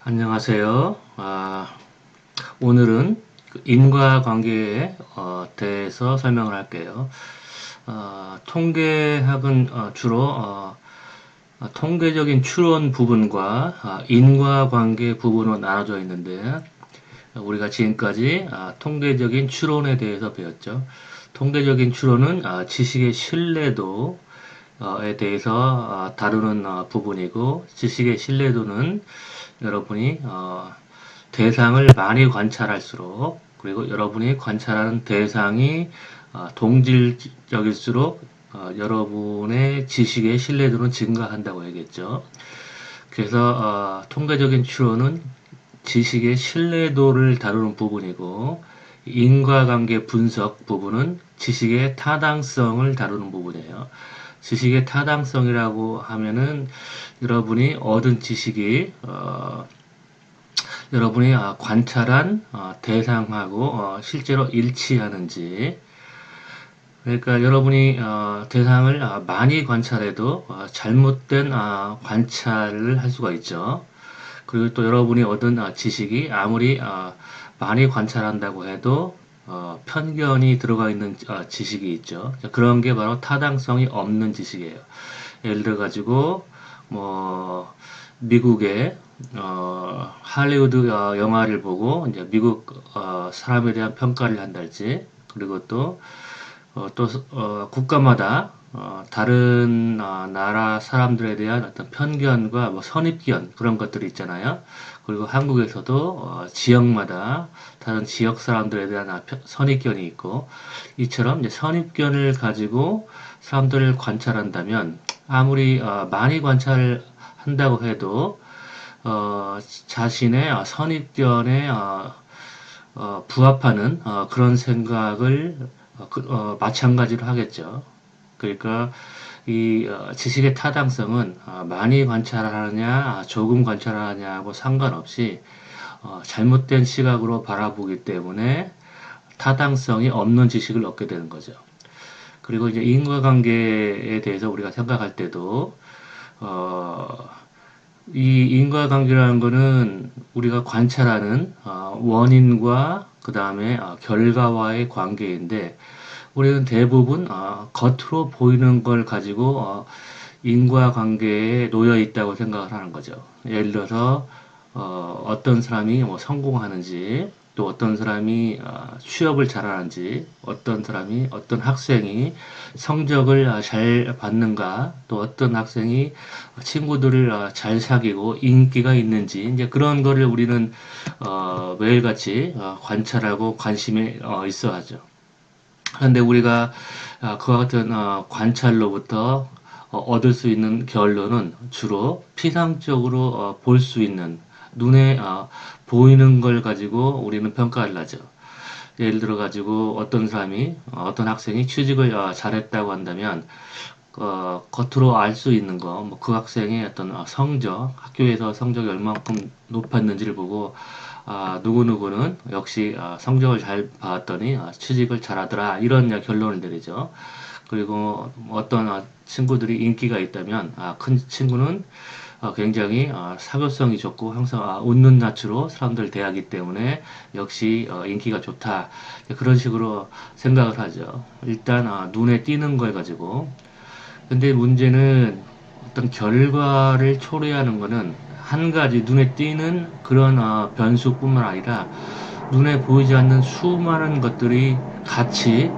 안녕하세요. 오늘은 그 인과관계에 대해서 설명을 할게요. 통계학은 주로 통계적인 추론 부분과 인과관계 부분으로 나눠져 있는데, 우리가 지금까지 통계적인 추론에 대해서 배웠죠. 통계적인 추론은 지식의 신뢰도에 대해서 다루는 부분이고, 지식의 신뢰도는 여러분이 대상을 많이 관찰할수록, 그리고 여러분이 관찰하는 대상이 동질적일수록 여러분의 지식의 신뢰도는 증가한다고 얘기했죠. 그래서 통계적인 추론은 지식의 신뢰도를 다루는 부분이고, 인과관계 분석 부분은 지식의 타당성을 다루는 부분이에요. 지식의 타당성이라고 하면은 여러분이 얻은 지식이 여러분이 관찰한 대상하고 실제로 일치하는지. 그러니까 여러분이 대상을 많이 관찰해도 잘못된 관찰을 할 수가 있죠. 그리고 또 여러분이 얻은 지식이 아무리 많이 관찰한다고 해도 편견이 들어가 있는 지식이 있죠. 그런 게 바로 타당성이 없는 지식이에요. 예를 들어 가지고 뭐 미국의 할리우드 영화를 보고 이제 미국 사람에 대한 평가를 한달지, 그리고 국가마다 다른 나라 사람들에 대한 어떤 편견과 뭐 선입견 그런 것들이 있잖아요. 그리고 한국에서도 지역마다 다른 지역 사람들에 대한 선입견이 있고, 이처럼 이제 선입견을 가지고 사람들을 관찰한다면 아무리 많이 관찰한다고 해도 자신의 선입견에 부합하는 그런 생각을 마찬가지로 하겠죠. 그러니까 이 지식의 타당성은 많이 관찰하느냐 조금 관찰하느냐하고 상관없이 잘못된 시각으로 바라보기 때문에 타당성이 없는 지식을 얻게 되는 거죠. 그리고 이제 인과관계에 대해서 우리가 생각할 때도 이 인과관계라는 거는 우리가 관찰하는 원인과 그 다음에 결과와의 관계인데, 우리는 대부분 겉으로 보이는 걸 가지고 인과관계에 놓여 있다고 생각을 하는 거죠. 예를 들어서 어떤 사람이 뭐 성공하는지, 또 어떤 사람이 취업을 잘하는지, 어떤 학생이 성적을 잘 받는가, 또 어떤 학생이 친구들을 잘 사귀고 인기가 있는지, 이제 그런 거를 우리는 매일같이 관찰하고 관심이 있어 하죠. 그런데 우리가 그와 같은 관찰로부터 얻을 수 있는 결론은 주로 피상적으로 볼 수 있는, 눈에 보이는 걸 가지고 우리는 평가를 하죠. 예를 들어 가지고 어떤 사람이 어떤 학생이 취직을 잘했다고 한다면 겉으로 알 수 있는 거, 뭐 그 학생의 어떤 성적, 학교에서 성적이 얼마큼 높았는지를 보고 누구누구는 역시 성적을 잘 받았더니 취직을 잘하더라, 이런 결론을 내리죠. 그리고 어떤 친구들이 인기가 있다면 큰 친구는 굉장히 사교성이 좋고 항상 웃는 낯으로 사람들 대하기 때문에 역시 인기가 좋다, 그런 식으로 생각을 하죠. 일단 눈에 띄는 걸 가지고. 근데 문제는 어떤 결과를 초래하는 거는 한 가지 눈에 띄는 그런 변수뿐만 아니라 눈에 보이지 않는 수많은 것들이 같이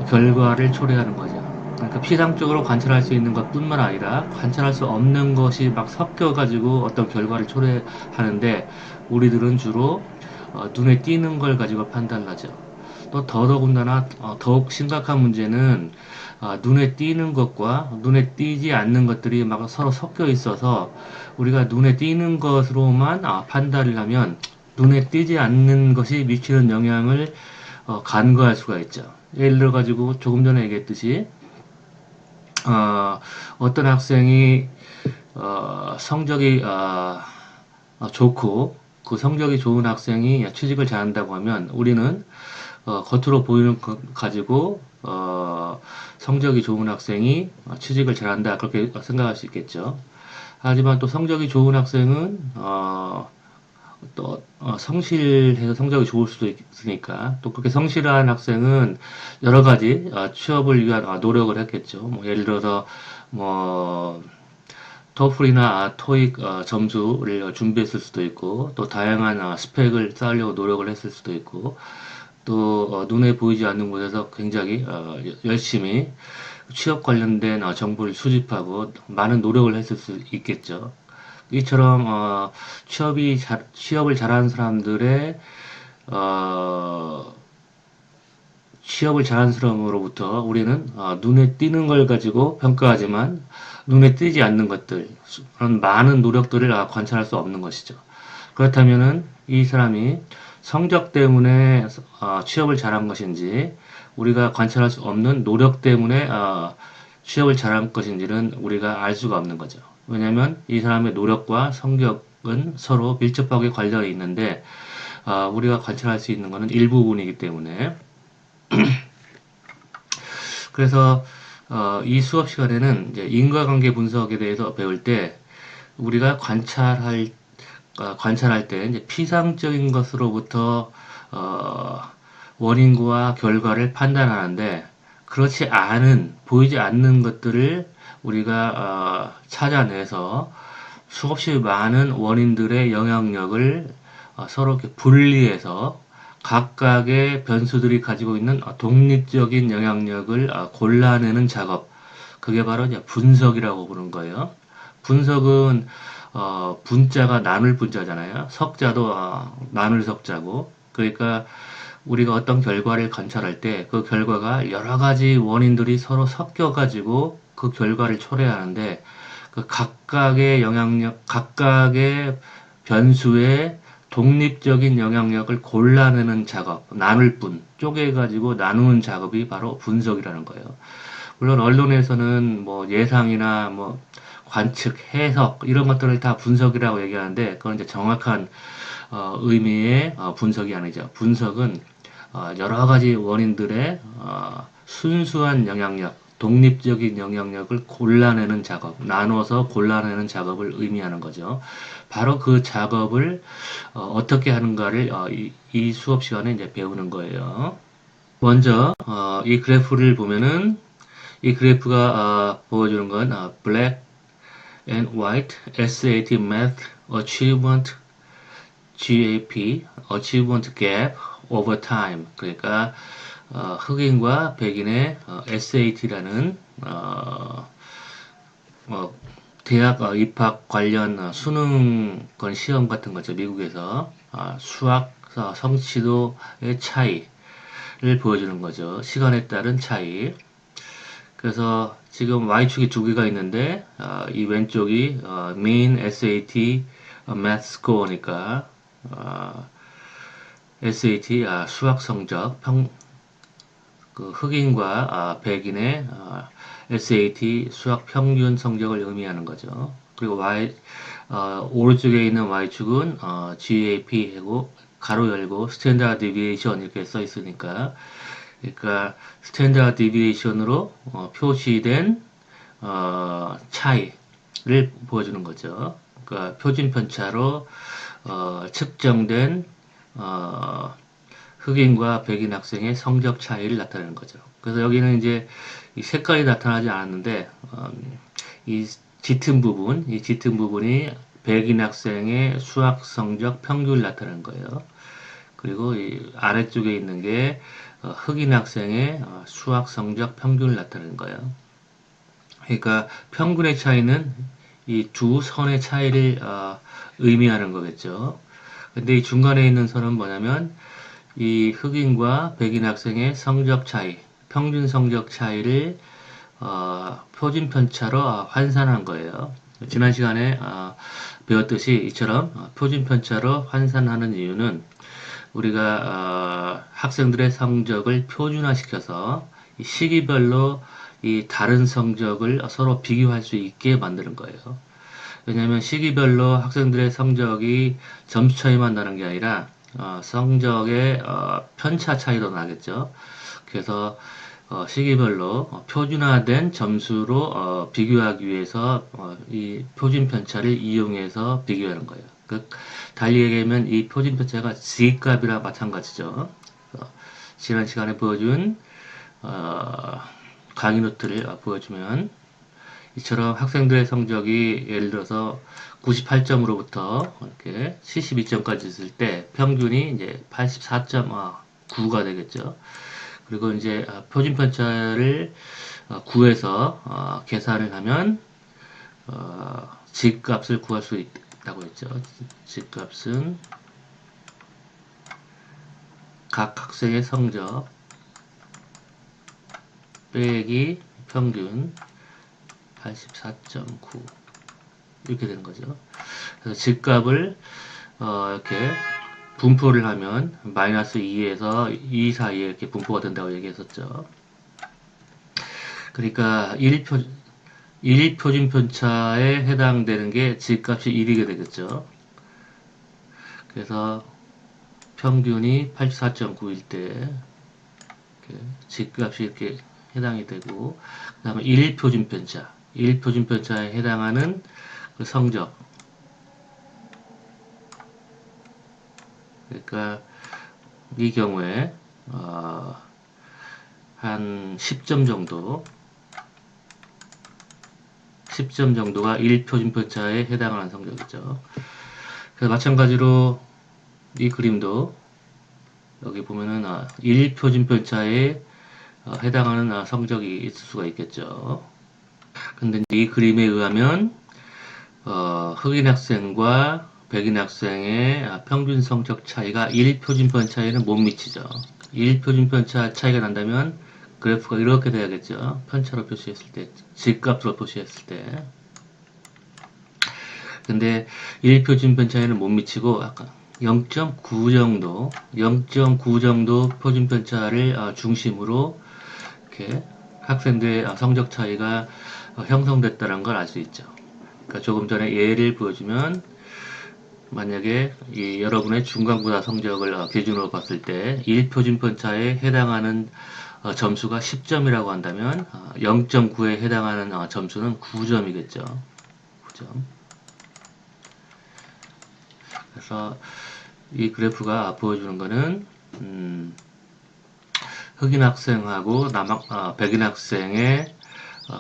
결과를 초래하는 거죠. 그러니까 피상적으로 관찰할 수 있는 것뿐만 아니라 관찰할 수 없는 것이 막 섞여가지고 어떤 결과를 초래하는데, 우리들은 주로 눈에 띄는 걸 가지고 판단을 하죠. 또 더더군다나 더욱 심각한 문제는 눈에 띄는 것과 눈에 띄지 않는 것들이 막 서로 섞여 있어서 우리가 눈에 띄는 것으로만 판단을 하면 눈에 띄지 않는 것이 미치는 영향을 간과할 수가 있죠. 예를 들어 가지고 조금 전에 얘기했듯이 어떤 학생이 성적이 좋고, 그 성적이 좋은 학생이 취직을 잘한다고 하면 우리는 겉으로 보이는 것 가지고 성적이 좋은 학생이 취직을 잘한다, 그렇게 생각할 수 있겠죠. 하지만 또 성적이 좋은 학생은 또 성실해서 성적이 좋을 수도 있으니까 또 그렇게 성실한 학생은 여러 가지 취업을 위한 노력을 했겠죠. 뭐 예를 들어서 뭐 토플이나 토익 점수를 준비했을 수도 있고 또 다양한 스펙을 쌓으려고 노력을 했을 수도 있고 또 눈에 보이지 않는 곳에서 굉장히 열심히 취업 관련된 정보를 수집하고 많은 노력을 했을 수 있겠죠. 이처럼 취업을 잘하는 사람들의 어, 취업을 잘하는 사람으로부터 우리는 눈에 띄는 걸 가지고 평가하지만 눈에 띄지 않는 것들, 그런 많은 노력들을 관찰할 수 없는 것이죠. 그렇다면은 이 사람이 성적 때문에 취업을 잘한 것인지 우리가 관찰할 수 없는 노력 때문에 취업을 잘한 것인지는 우리가 알 수가 없는 거죠. 왜냐하면 이 사람의 노력과 성격은 서로 밀접하게 관련이 있는데 우리가 관찰할 수 있는 것은 일부분이기 때문에 그래서 이 수업 시간에는 이제 인과관계 분석에 대해서 배울 때 우리가 관찰할 때 이제 피상적인 것으로부터 원인과 결과를 판단하는데 그렇지 않은 보이지 않는 것들을 우리가 찾아내서 수없이 많은 원인들의 영향력을 서로 이렇게 분리해서 각각의 변수들이 가지고 있는 독립적인 영향력을 골라내는 작업. 그게 바로 이제 분석이라고 부르는 거예요. 분석은 분자가 나눌 분자잖아요. 석자도 나눌 석자고. 그러니까 우리가 어떤 결과를 관찰할 때 그 결과가 여러 가지 원인들이 서로 섞여가지고 그 결과를 초래하는데 그 각각의 영향력, 각각의 변수의 독립적인 영향력을 골라내는 작업, 나눌 뿐, 쪼개가지고 나누는 작업이 바로 분석이라는 거예요. 물론 언론에서는 뭐 예상이나 뭐 관측, 해석 이런 것들을 다 분석이라고 얘기하는데 그건 이제 정확한 의미의 분석이 아니죠. 분석은 여러 가지 원인들의 순수한 영향력, 독립적인 영향력을 골라내는 작업, 나눠서 골라내는 작업을 의미하는 거죠. 바로 그 작업을 어떻게 하는가를 이 수업 시간에 이제 배우는 거예요. 먼저 이 그래프를 보면은 이 그래프가 보여주는 건 Black and White SAT Math Achievement GAP Achievement Gap Over Time 그러니까 흑인과 백인의 SAT라는 대학 입학 관련 수능 건 시험 같은 거죠. 미국에서 수학 성취도의 차이를 보여주는 거죠. 시간에 따른 차이. 그래서 지금 Y축이 두 개가 있는데 이 왼쪽이 Mean SAT Math Score니까 SAT 수학 성적 그 흑인과 백인의 SAT 수학 평균 성적을 의미하는 거죠. 그리고 오른쪽에 있는 Y축은 GAP하고 가로 열고 스탠다드 디비에이션 이렇게 써 있으니까 그러니까 스탠다드 디비에이션으로 표시된 차이를 보여주는 거죠. 그러니까 표준 편차로 측정된 흑인과 백인 학생의 성적 차이를 나타내는 거죠. 그래서 여기는 이제 이 색깔이 나타나지 않았는데 이 이 짙은 부분이 백인 학생의 수학 성적 평균을 나타내는 거예요. 그리고 이 아래쪽에 있는 게 흑인 학생의 수학 성적 평균을 나타내는 거예요. 그러니까 평균의 차이는 이 두 선의 차이를 의미하는 거겠죠. 근데 이 중간에 있는 선은 뭐냐면 이 흑인과 백인 학생의 성적 차이, 평균 성적 차이를 표준 편차로 환산한 거예요. 지난 시간에 배웠듯이 이처럼 표준 편차로 환산하는 이유는 우리가 학생들의 성적을 표준화시켜서 이 시기별로 이 다른 성적을 서로 비교할 수 있게 만드는 거예요. 왜냐하면 시기별로 학생들의 성적이 점수 차이만 나는 게 아니라 성적의 편차 차이도 나겠죠. 그래서 시기별로 표준화된 점수로 비교하기 위해서 이 표준 편차를 이용해서 비교하는 거예요. 달리 얘기하면 이 표준 편차가 G값이랑 마찬가지죠. 지난 시간에 보여준 강의 노트를 보여주면 이처럼 학생들의 성적이 예를 들어서 98점으로부터 이렇게 72점까지 있을 때 평균이 이제 84.9가 되겠죠. 그리고 이제 표준 편차를 구해서 계산을 하면 G값을 구할 수 있다고 했죠. G값은 각 학생의 성적 빼기 평균 84.9 이렇게 되는 거죠. 그래서 G값을 이렇게 분포를 하면 마이너스 2에서 2 사이에 이렇게 분포가 된다고 얘기했었죠. 그러니까 1표준 편차에 해당되는 게 G값이 1이게 되겠죠. 그래서 평균이 84.9일 때 G값이 이렇게 해당이 되고, 그 다음에 1표준 편차, 1표준 편차에 해당하는 그 성적, 그러니까 이 경우에 한 10점 정도 10점 정도가 1표준 편차에 해당하는 성적이죠. 그래서 마찬가지로 이 그림도 여기 보면은 1표준 편차에 해당하는 성적이 있을 수가 있겠죠. 근데 이 그림에 의하면 흑인 학생과 백인 학생의 평균 성적 차이가 1표준 편차에는 못 미치죠. 1표준 편차 차이가 난다면 그래프가 이렇게 돼야겠죠. 편차로 표시했을 때, G값으로 표시했을 때. 근데 1표준 편차에는 못 미치고 아까 0.9 정도, 0.9 정도 표준 편차를 중심으로 이렇게 학생들의 성적 차이가 형성됐다는 걸 알 수 있죠. 그러니까 조금 전에 예를 보여주면 만약에 여러분의 중간고사 성적을 기준으로 봤을 때 1표준 편차에 해당하는 점수가 10점이라고 한다면 0.9에 해당하는 점수는 9점이겠죠. 9점. 그래서 이 그래프가 보여주는 거는 흑인 학생하고 백인 학생의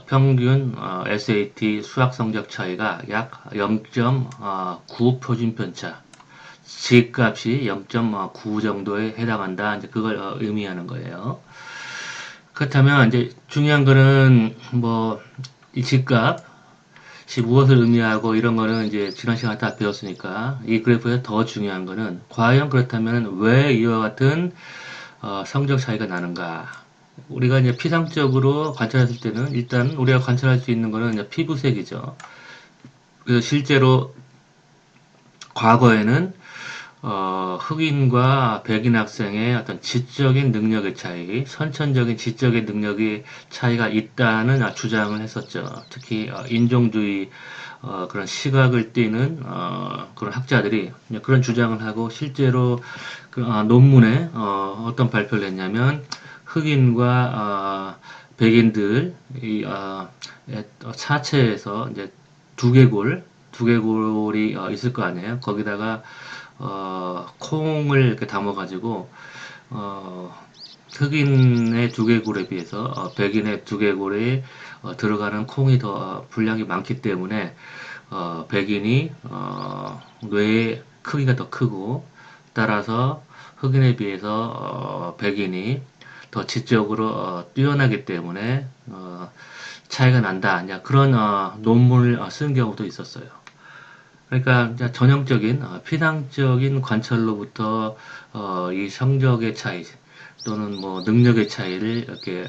평균 SAT 수학 성적 차이가 약 0.9 표준 편차, G값이 0.9 정도에 해당한다. 이제 그걸 의미하는 거예요. 그렇다면 이제 중요한 거는 이 G값이 무엇을 의미하고 이런 거는 이제 지난 시간에 다 배웠으니까 이 그래프에서 더 중요한 거는 과연 그렇다면 왜 이와 같은 성적 차이가 나는가? 우리가 이제 피상적으로 관찰했을 때는 일단 우리가 관찰할 수 있는 거는 이제 피부색이죠. 그래서 실제로 과거에는 흑인과 백인 학생의 어떤 지적인 능력의 차이, 선천적인 지적인 능력의 차이가 있다는 주장을 했었죠. 특히 인종주의 그런 시각을 띠는 그런 학자들이 그런 주장을 하고 실제로 논문에 어떤 발표를 했냐면 흑인과 백인들 이 차체에서 이제 두개골이 있을 거 아니에요. 거기다가 콩을 이렇게 담아가지고 흑인의 두개골에 비해서 백인의 두개골에 들어가는 콩이 더 분량이 많기 때문에 백인이 뇌의 크기가 더 크고 따라서 흑인에 비해서 백인이 더 지적으로 뛰어나기 때문에 차이가 난다. 이제 그런 논문을 쓴 경우도 있었어요. 그러니까 전형적인 피상적인 관찰로부터 이 성적의 차이 또는 뭐 능력의 차이를 이렇게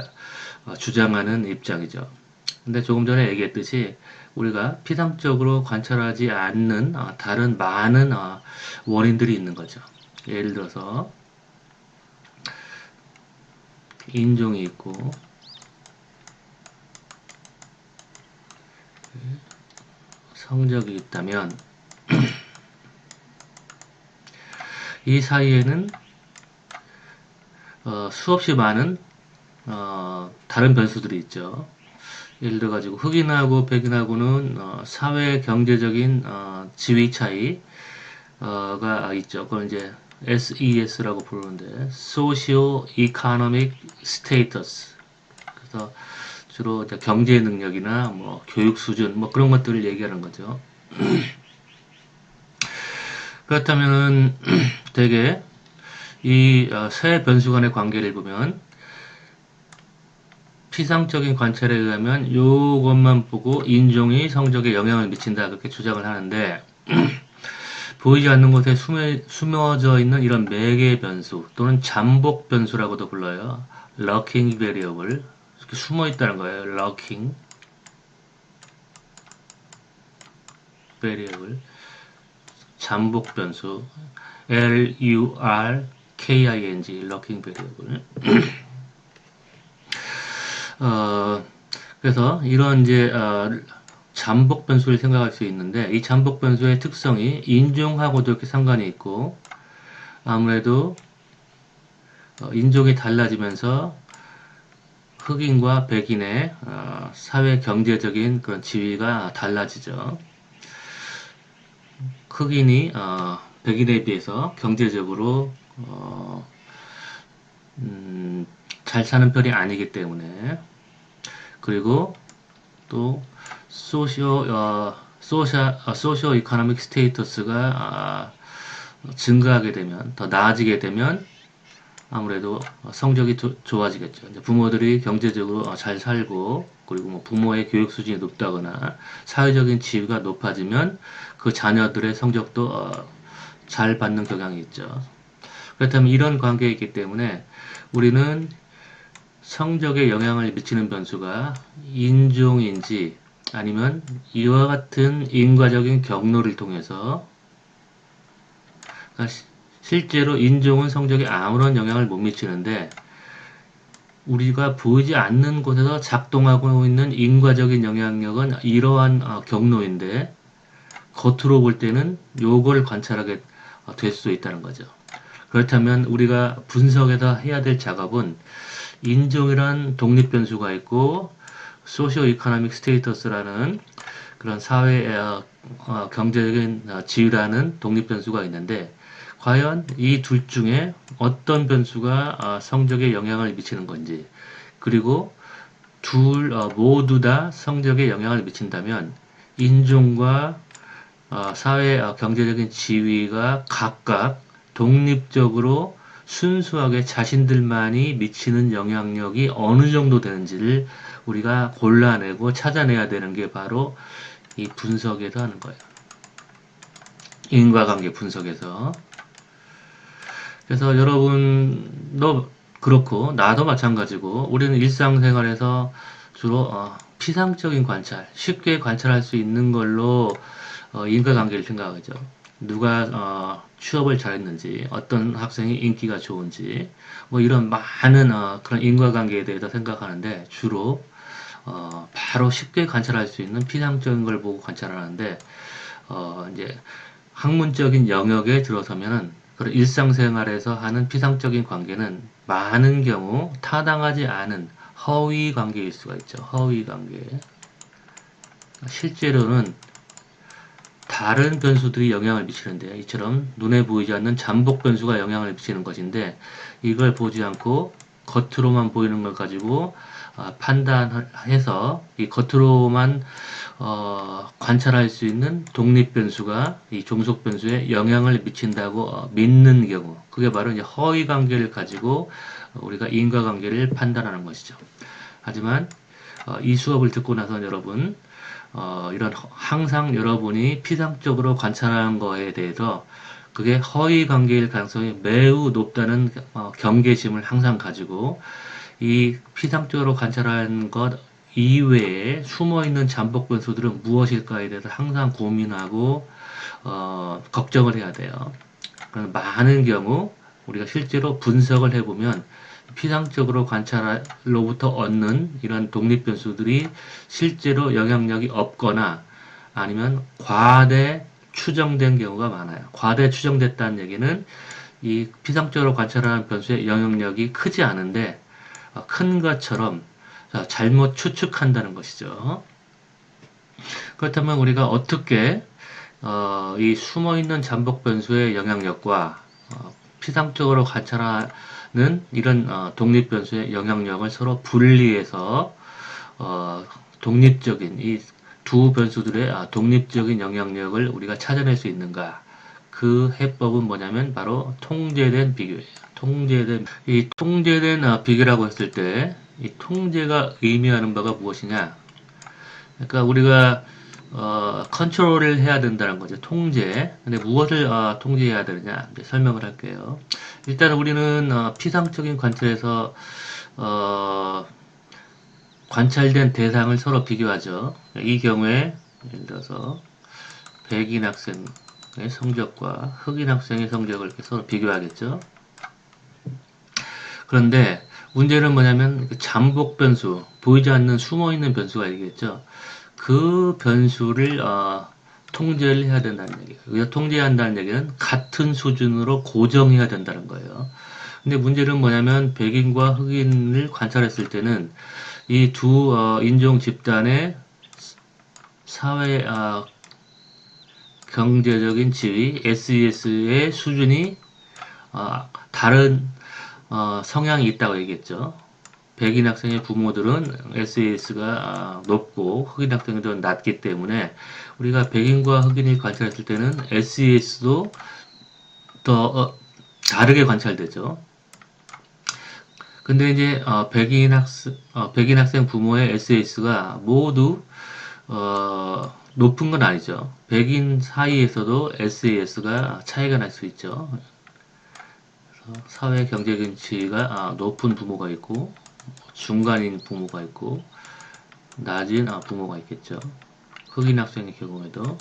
주장하는 입장이죠. 근데 조금 전에 얘기했듯이 우리가 피상적으로 관찰하지 않는 다른 많은 원인들이 있는 거죠. 예를 들어서 인종이 있고 성적이 있다면 이 사이에는 수없이 많은 다른 변수들이 있죠. 예를 들어 가지고 흑인하고 백인하고는 사회 경제적인 지위 차이가 있죠. 그걸 이제 SES라고 부르는데 Socio Economic Status. 그래서 주로 이제 경제 능력이나 뭐 교육 수준 뭐 그런 것들을 얘기하는 거죠. 그렇다면은 되게 이 세 변수 간의 관계를 보면 피상적인 관찰에 의하면 요것만 보고 인종이 성적에 영향을 미친다 그렇게 주장을 하는데 보이지 않는 곳에 숨어져 있는 이런 매개 변수 또는 잠복 변수라고도 불러요. lurking variable 이렇게 숨어 있다는 거예요. lurking variable 잠복 변수 LURKING lurking variable 어, 그래서 이런 이제 잠복 변수를 생각할 수 있는데 이 잠복 변수의 특성이 인종하고도 이렇게 상관이 있고 아무래도 인종이 달라지면서 흑인과 백인의 사회 경제적인 그런 지위가 달라지죠. 흑인이 백인에 비해서 경제적으로 잘 사는 편이 아니기 때문에 그리고 또 소시오 이코노믹 스테이터스가 증가하게 되면 더 나아지게 되면 아무래도 성적이 좋아지겠죠. 이제 부모들이 경제적으로 잘 살고 그리고 뭐 부모의 교육 수준이 높다거나 사회적인 지위가 높아지면 그 자녀들의 성적도 잘 받는 경향이 있죠. 그렇다면 이런 관계에 있기 때문에 우리는 성적에 영향을 미치는 변수가 인종인지 아니면 이와 같은 인과적인 경로를 통해서 그러니까 실제로 인종은 성적에 아무런 영향을 못 미치는데 우리가 보이지 않는 곳에서 작동하고 있는 인과적인 영향력은 이러한 경로인데 겉으로 볼 때는 요걸 관찰하게 될 수 있다는 거죠. 그렇다면 우리가 분석에서 해야 될 작업은 인종이란 독립 변수가 있고 소시오 이코노믹 스테이터스라는 그런 사회 경제적인 지위라는 독립 변수가 있는데 과연 이 둘 중에 어떤 변수가 성적에 영향을 미치는 건지 그리고 둘 모두 다 성적에 영향을 미친다면 인종과 사회 경제적인 지위가 각각 독립적으로 순수하게 자신들만이 미치는 영향력이 어느 정도 되는지를 우리가 골라내고 찾아내야 되는 게 바로 이 분석에서 하는 거예요. 인과관계 분석에서. 그래서 여러분도 그렇고 나도 마찬가지고 우리는 일상생활에서 주로 피상적인 관찰, 쉽게 관찰할 수 있는 걸로 인과관계를 생각하죠. 누가 취업을 잘했는지, 어떤 학생이 인기가 좋은지, 뭐 이런 많은 그런 인과관계에 대해서 생각하는데 주로 바로 쉽게 관찰할 수 있는 피상적인 걸 보고 관찰하는데 이제 학문적인 영역에 들어서면은 그런 일상생활에서 하는 피상적인 관계는 많은 경우 타당하지 않은 허위 관계일 수가 있죠. 허위 관계. 실제로는 다른 변수들이 영향을 미치는데 이처럼 눈에 보이지 않는 잠복 변수가 영향을 미치는 것인데 이걸 보지 않고 겉으로만 보이는 걸 가지고 판단해서 이 겉으로만 관찰할 수 있는 독립 변수가 이 종속 변수에 영향을 미친다고 믿는 경우 그게 바로 이제 허위 관계를 가지고 우리가 인과관계를 판단하는 것이죠. 하지만 이 수업을 듣고 나서 여러분 이런 항상 여러분이 피상적으로 관찰하는 거에 대해서 그게 허위 관계일 가능성이 매우 높다는 경계심을 항상 가지고 이 피상적으로 관찰하는 것 이외에 숨어있는 잠복 변수들은 무엇일까에 대해서 항상 고민하고 걱정을 해야 돼요. 많은 경우 우리가 실제로 분석을 해보면 피상적으로 관찰로부터 얻는 이런 독립 변수들이 실제로 영향력이 없거나 아니면 과대 추정된 경우가 많아요. 과대 추정됐다는 얘기는 이 피상적으로 관찰하는 변수의 영향력이 크지 않은데 큰 것처럼 잘못 추측한다는 것이죠. 그렇다면 우리가 어떻게 이 숨어있는 잠복 변수의 영향력과 피상적으로 관찰하는 이런 독립 변수의 영향력을 서로 분리해서 독립적인 이 두 변수들의 독립적인 영향력을 우리가 찾아낼 수 있는가? 그 해법은 뭐냐면 바로 통제된 비교예요. 이 통제된 비교라고 했을 때 이 통제가 의미하는 바가 무엇이냐? 그러니까 우리가 컨트롤을 해야 된다는 거죠. 통제. 근데 무엇을 통제해야 되느냐? 이제 설명을 할게요. 일단 우리는 피상적인 관찰에서 어, 관찰된 대상을 서로 비교하죠. 이 경우에 예를 들어서 백인 학생의 성적과 흑인 학생의 성적을 이렇게 서로 비교하겠죠. 그런데 문제는 뭐냐면 잠복 변수, 보이지 않는 숨어 있는 변수가 있겠죠. 그 변수를 통제를 해야 된다는 얘기예요. 우리가 통제한다는 얘기는 같은 수준으로 고정해야 된다는 거예요. 근데 문제는 뭐냐면 백인과 흑인을 관찰했을 때는 이 두 인종 집단의 사회 경제적인 지위 SES의 수준이 다른 성향이 있다고 얘기했죠. 백인 학생의 부모들은 SES가 높고 흑인 학생들은 낮기 때문에 우리가 백인과 흑인을 관찰했을 때는 SES도 더 다르게 관찰되죠. 근데 이제 백인 학생 부모의 SES가 모두 높은 건 아니죠. 백인 사이에서도 SES가 차이가 날 수 있죠. 사회 경제 경치가 높은 부모가 있고 중간인 부모가 있고 낮은 부모가 있겠죠. 흑인 학생의 경우에도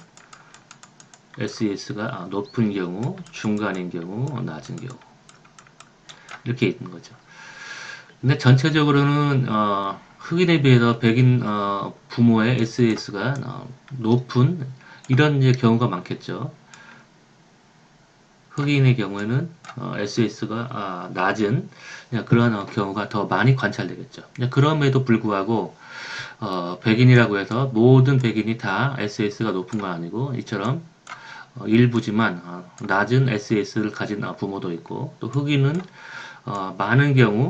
SES가 높은 경우, 중간인 경우, 낮은 경우 이렇게 있는 거죠. 근데 전체적으로는 흑인에 비해서 백인 부모의 SES가 높은 이런 이제 경우가 많겠죠. 흑인의 경우에는 SES가 낮은 그런 경우가 더 많이 관찰되겠죠. 그럼에도 불구하고 백인이라고 해서 모든 백인이 다 SES가 높은 건 아니고 이처럼 일부지만 낮은 SES를 가진 부모도 있고 또 흑인은 많은 경우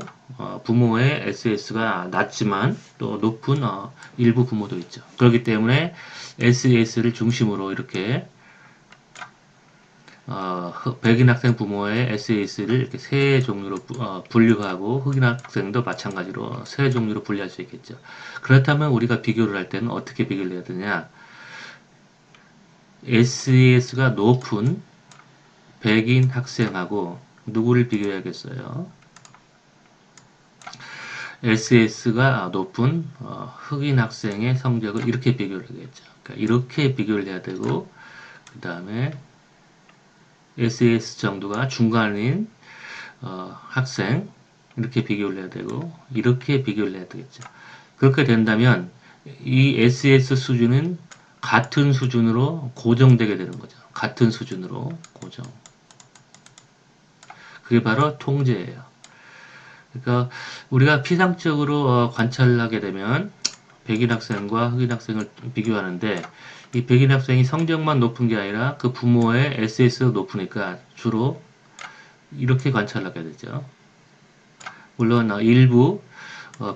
부모의 SES가 낮지만 또 높은 일부 부모도 있죠. 그렇기 때문에 SES를 중심으로 이렇게 백인 학생 부모의 SES를 이렇게 세 종류로 분류하고 흑인 학생도 마찬가지로 세 종류로 분류할 수 있겠죠. 그렇다면 우리가 비교를 할 때는 어떻게 비교를 해야 되냐? SES가 높은 백인 학생하고 누구를 비교해야겠어요? SES가 높은 흑인 학생의 성적을 이렇게 비교를 하겠죠. 그러니까 이렇게 비교를 해야 되고 그 다음에 SES 정도가 중간인 학생 이렇게 비교를 해야 되고 이렇게 비교를 해야 되겠죠. 그렇게 된다면 이 SES 수준은 같은 수준으로 고정되게 되는 거죠. 같은 수준으로 고정. 그게 바로 통제예요. 그러니까 우리가 피상적으로 관찰을 하게 되면 백인 학생과 흑인 학생을 비교하는데 이 백인 학생이 성적만 높은 게 아니라 그 부모의 SS도 높으니까 주로 이렇게 관찰을 하게 되죠. 물론 일부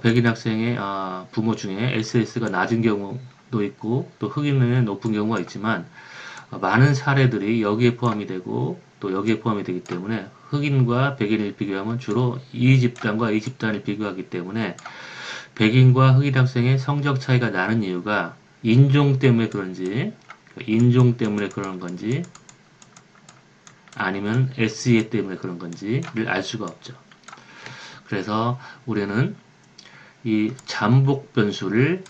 백인 학생의 부모 중에 SS가 낮은 경우도 있고 또 흑인은 높은 경우가 있지만 많은 사례들이 여기에 포함이 되고 또 여기에 포함이 되기 때문에 흑인과 백인을 비교하면 주로 이 집단과 이 집단을 비교하기 때문에 백인과 흑인 학생의 성적 차이가 나는 이유가 인종 때문에 그런지 그런 건지 아니면 SE 때문에 그런 건지를 알 수가 없죠. 그래서 우리는 이 잠복 변수를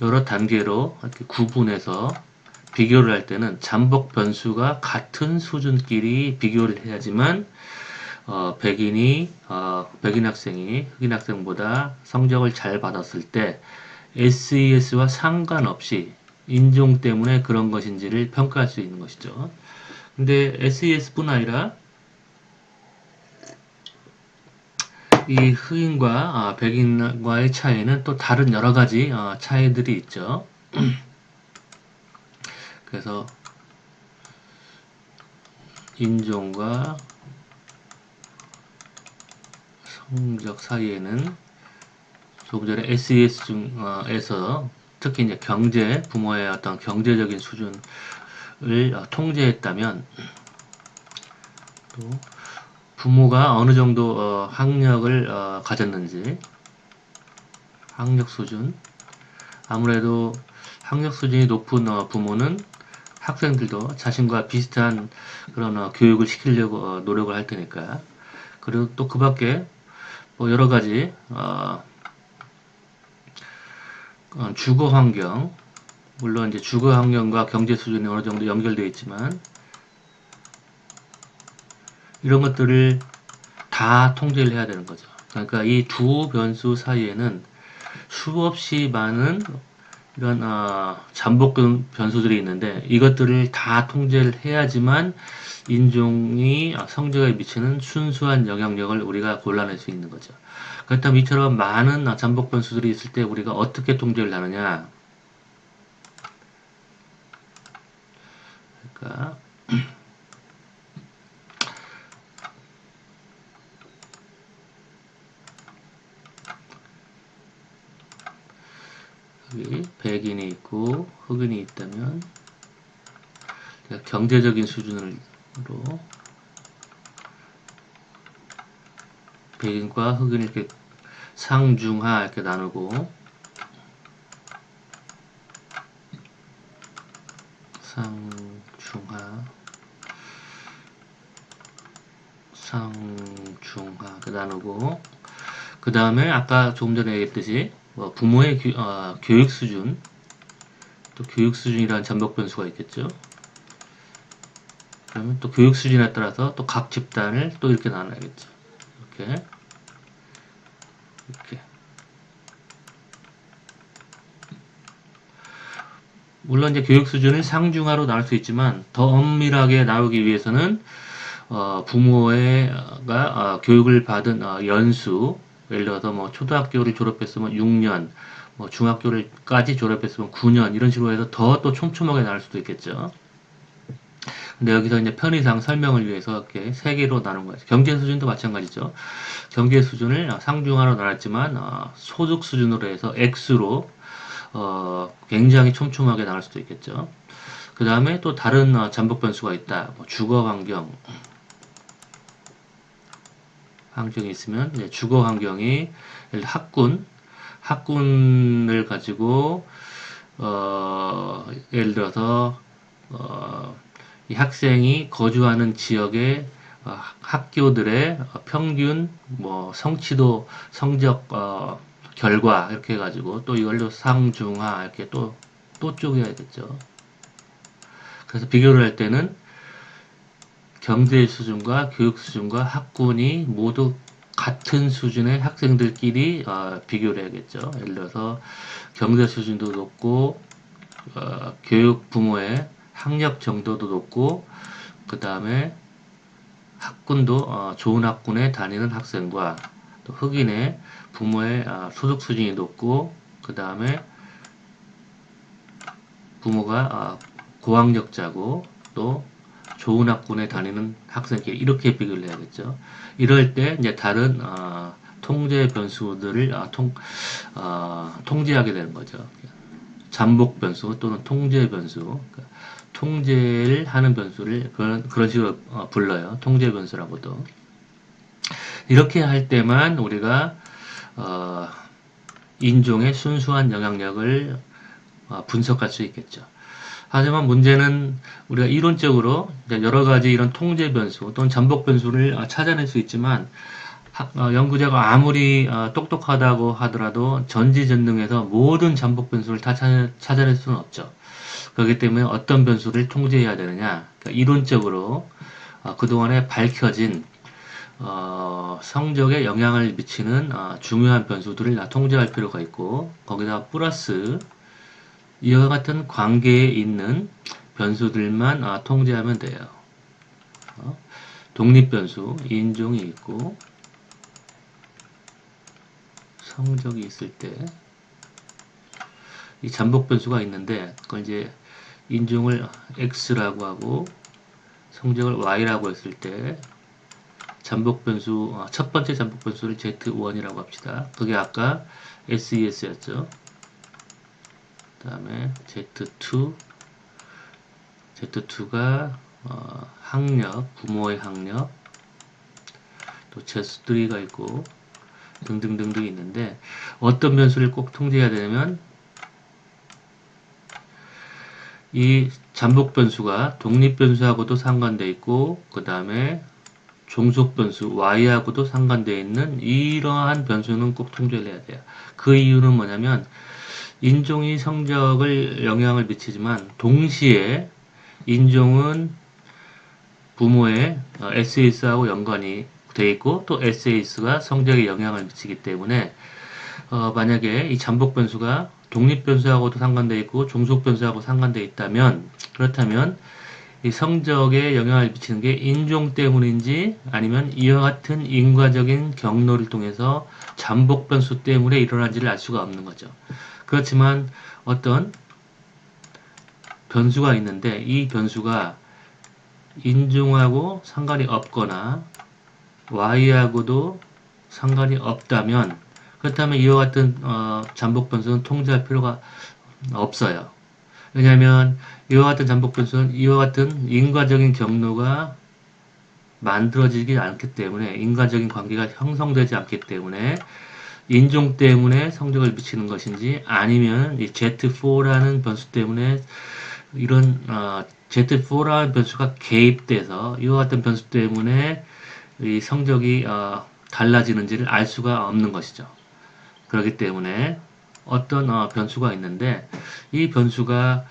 여러 단계로 이렇게 구분해서 비교를 할 때는 잠복 변수가 같은 수준끼리 비교를 해야지만 백인 학생이 흑인 학생보다 성적을 잘 받았을 때 SES와 상관없이 인종 때문에 그런 것인지를 평가할 수 있는 것이죠. 근데 SES뿐 아니라 이 흑인과 백인과의 차이는 또 다른 여러 가지 차이들이 있죠. 그래서 인종과 성적 사이에는 조금 전에 SES 중에서 특히 이제 부모의 어떤 경제적인 수준을 통제했다면, 또 부모가 어느 정도 학력을 가졌는지, 학력 수준, 아무래도 학력 수준이 높은 부모는 학생들도 자신과 비슷한 그런 교육을 시키려고 노력을 할 테니까. 그리고 또 그 밖에 뭐 여러 가지 주거 환경, 물론 이제 주거 환경과 경제 수준이 어느 정도 연결되어 있지만 이런 것들을 다 통제를 해야 되는 거죠. 그러니까 이 두 변수 사이에는 수없이 많은 이런 잠복 변수들이 있는데 이것들을 다 통제를 해야지만 인종이 성적에 미치는 순수한 영향력을 우리가 골라낼 수 있는 거죠. 그렇다면 이처럼 많은 잠복 변수들이 있을 때 우리가 어떻게 통제를 하느냐? 그러니까 여기 백인이 있고 흑인이 있다면 경제적인 수준으로 백인과 흑인을 이렇게 상중하 이렇게 나누고 상중하 이렇게 나누고 그 다음에 아까 조금 전에 얘기했듯이 부모의 교육 수준, 또 교육 수준이라는 잠복 변수가 있겠죠. 그러면 또 교육 수준에 따라서 또 각 집단을 또 이렇게 나눠야겠죠. 이렇게 물론 이제 교육 수준을 상중하로 나눌 수 있지만 더 엄밀하게 나누기 위해서는 부모가 교육을 받은 연수, 예를 들어서 뭐 초등학교를 졸업했으면 6년, 뭐 중학교를까지 졸업했으면 9년 이런 식으로 해서 더 또 촘촘하게 나눌 수도 있겠죠. 근데 여기서 이제 편의상 설명을 위해서 이렇게 세 개로 나눈 거죠. 경제 수준도 마찬가지죠. 경제 수준을 상중하로 나눴지만 소득 수준으로 해서 X로 굉장히 촘촘하게 나눌 수도 있겠죠. 그 다음에 또 다른 잠복 변수가 있다. 뭐 주거 환경이 있으면 이제 주거 환경이 학군을 가지고 예를 들어서 이 학생이 거주하는 지역의 학교들의 평균 뭐 성취도 성적 결과 이렇게 해가지고 또 이걸로 상중하 이렇게 또 쪼개야겠죠. 그래서 비교를 할 때는 경제 수준과 교육 수준과 학군이 모두 같은 수준의 학생들끼리 비교를 해야겠죠. 예를 들어서 경제 수준도 높고 교육 부모의 학력 정도도 높고 그 다음에 학군도 좋은 학군에 다니는 학생과 또 흑인의 부모의 소득 수준이 높고 그 다음에 부모가 고학력자고 또 좋은 학군에 다니는 학생끼리 이렇게 비교를 해야겠죠. 이럴 때 이제 다른 통제 변수들을 통제하게 되는 거죠. 잠복 변수 또는 통제 변수. 그러니까 통제를 하는 변수를 그런 식으로 불러요. 통제 변수라고도. 이렇게 할 때만 우리가 인종의 순수한 영향력을 분석할 수 있겠죠. 하지만 문제는 우리가 이론적으로 여러 가지 이런 통제 변수 또는 잠복 변수를 찾아낼 수 있지만 연구자가 아무리 똑똑하다고 하더라도 전지전능해서 모든 잠복 변수를 다 찾아낼 수는 없죠. 그렇기 때문에 어떤 변수를 통제해야 되느냐. 그러니까 이론적으로 그동안에 밝혀진 성적에 영향을 미치는 중요한 변수들을 다 통제할 필요가 있고 거기다 플러스 이와 같은 관계에 있는 변수들만 통제하면 돼요. 독립 변수, 인종이 있고 성적이 있을 때 이 잠복 변수가 있는데 그걸 이제 인종을 x라고 하고 성적을 y라고 했을 때 잠복 변수 첫 번째 잠복 변수를 z1이라고 합시다. 그게 아까 SES였죠. 그 다음에 Z2가 학력, 부모의 학력, 또 재수들이가 있고 등등등등이 있는데 어떤 변수를 꼭 통제해야 되냐면 이 잠복 변수가 독립 변수하고도 상관되어 있고 그 다음에 종속 변수 y하고도 상관되어 있는 이러한 변수는 꼭 통제를 해야 돼요. 그 이유는 뭐냐면 인종이 성적을 영향을 미치지만 동시에 인종은 부모의 SAS하고 연관이 되어 있고 또 SAS가 성적에 영향을 미치기 때문에 만약에 이 잠복 변수가 독립 변수하고도 상관되어 있고 종속 변수하고 상관되어 있다면 그렇다면 이 성적에 영향을 미치는 게 인종 때문인지 아니면 이와 같은 인과적인 경로를 통해서 잠복 변수 때문에 일어난지를 알 수가 없는 거죠. 그렇지만 어떤 변수가 있는데 이 변수가 인종하고 상관이 없거나 y하고도 상관이 없다면 그렇다면 이와 같은 잠복 변수는 통제할 필요가 없어요. 왜냐하면 이와 같은 잠복 변수는 이와 같은 인과적인 경로가 만들어지지 않기 때문에 인과적인 관계가 형성되지 않기 때문에 인종 때문에 성적을 미치는 것인지 아니면 이 Z4라는 변수 때문에 이런 Z4라는 변수가 개입돼서 이와 같은 변수 때문에 이 성적이 달라지는지를 알 수가 없는 것이죠. 그렇기 때문에 어떤 변수가 있는데 이 변수가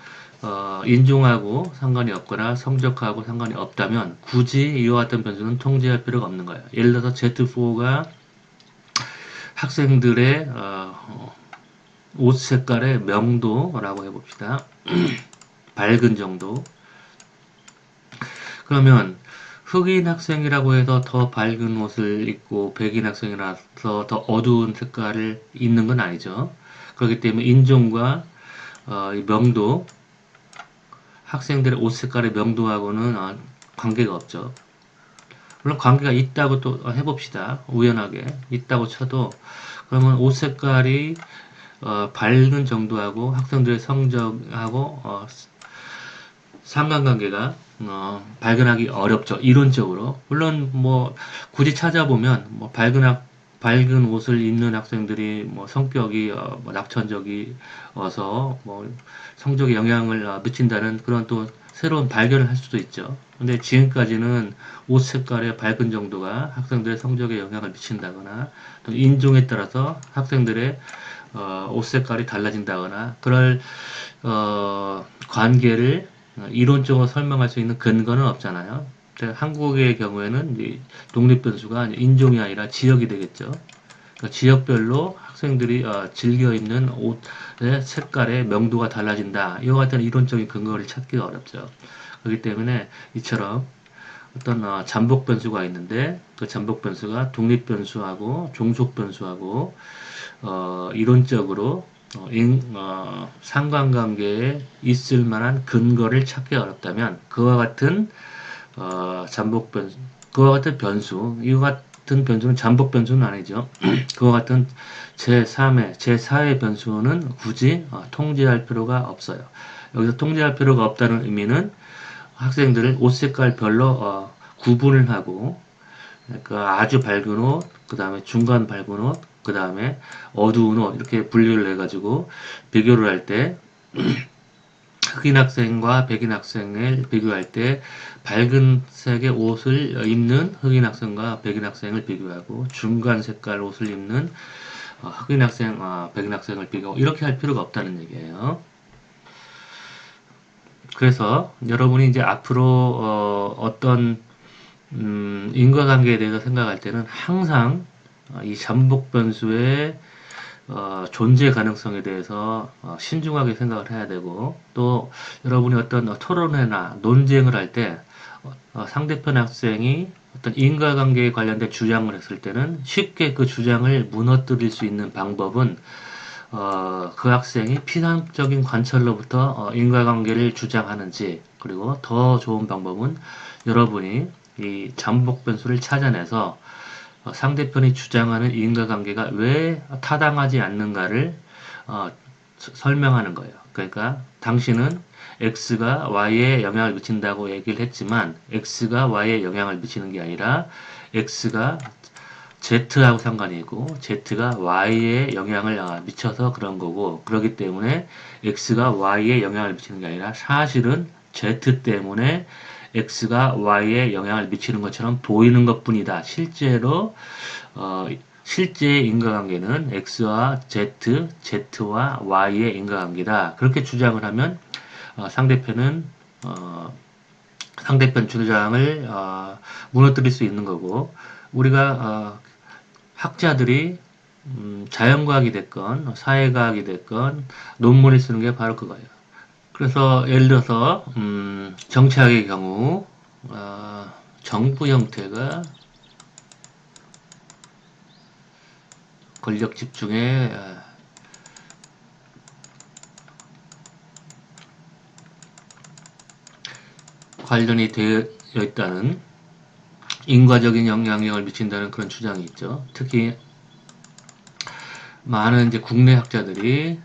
인종하고 상관이 없거나 성적하고 상관이 없다면 굳이 이와 같은 변수는 통제할 필요가 없는 거예요. 예를 들어서 Z4가 학생들의 옷 색깔의 명도라고 해봅시다. 밝은 정도. 그러면 흑인 학생이라고 해서 더 밝은 옷을 입고 백인 학생이라서 더 어두운 색깔을 입는 건 아니죠. 그렇기 때문에 인종과 이 명도, 학생들의 옷 색깔의 명도하고는 관계가 없죠. 물론 관계가 있다고 또 해봅시다. 우연하게 있다고 쳐도 그러면 옷 색깔이 밝은 정도하고 학생들의 성적하고 상관관계가 발견하기 어렵죠. 이론적으로. 물론 뭐 굳이 찾아보면 뭐 밝은 옷을 입는 학생들이 뭐 성격이 뭐 낙천적이어서 뭐 성적에 영향을 미친다는 그런 또 새로운 발견을 할 수도 있죠. 근데 지금까지는 옷 색깔의 밝은 정도가 학생들의 성적에 영향을 미친다거나 또 인종에 따라서 학생들의 옷 색깔이 달라진다거나 그럴 관계를 이론적으로 설명할 수 있는 근거는 없잖아요. 한국의 경우에는 이제 독립 변수가 인종이 아니라 지역이 되겠죠. 그러니까 지역별로 학생들이 즐겨 입는 옷의 색깔의 명도가 달라진다. 이와 같은 이론적인 근거를 찾기가 어렵죠. 그렇기 때문에 이처럼 어떤 잠복 변수가 있는데 그 잠복 변수가 독립 변수하고 종속 변수하고 이론적으로 상관관계에 있을 만한 근거를 찾기 어렵다면 그와 같은 잠복 변수, 그와 같은 변수, 이와 같은 변수는 잠복 변수는 아니죠. 그와 같은 제3의, 제4의 변수는 굳이 통제할 필요가 없어요. 여기서 통제할 필요가 없다는 의미는 학생들을 옷 색깔별로 구분을 하고 그러니까 아주 밝은 옷, 그 다음에 중간 밝은 옷, 그 다음에 어두운 옷 이렇게 분류를 해가지고 비교를 할 때 흑인 학생과 백인 학생을 비교할 때 밝은 색의 옷을 입는 흑인 학생과 백인 학생을 비교하고 중간 색깔 옷을 입는 흑인 학생, 백인 학생을 비교하고 이렇게 할 필요가 없다는 얘기예요. 그래서 여러분이 이제 앞으로 어떤 인과관계에 대해서 생각할 때는 항상 이 잠복 변수의 존재 가능성에 대해서 신중하게 생각을 해야 되고 또 여러분이 어떤 토론회나 논쟁을 할 때 상대편 학생이 어떤 인과관계에 관련된 주장을 했을 때는 쉽게 그 주장을 무너뜨릴 수 있는 방법은 그 학생이 피상적인 관찰로부터 인과관계를 주장하는지, 그리고 더 좋은 방법은 여러분이 이 잠복 변수를 찾아내서 상대편이 주장하는 인과관계가 왜 타당하지 않는가를 설명하는 거예요. 그러니까 당신은 X가 Y에 영향을 미친다고 얘기를 했지만 X가 Y에 영향을 미치는 게 아니라 X가 Z하고 상관이 있고 Z가 Y에 영향을 미쳐서 그런 거고, 그렇기 때문에 X가 Y에 영향을 미치는 게 아니라 사실은 Z 때문에 X가 Y에 영향을 미치는 것처럼 보이는 것뿐이다. 실제로 실제의 인과관계는 X와 Z, Z와 Y의 인과관계다. 그렇게 주장을 하면 상대편은 상대편 주장을 무너뜨릴 수 있는 거고, 우리가 학자들이 자연과학이 됐건 사회과학이 됐건 논문을 쓰는 게 바로 그거예요. 그래서 예를 들어서 정치학의 경우 정부 형태가 권력 집중에 관련이 되어 있다는, 인과적인 영향력을 미친다는 그런 주장이 있죠. 특히 많은 이제 국내 학자들이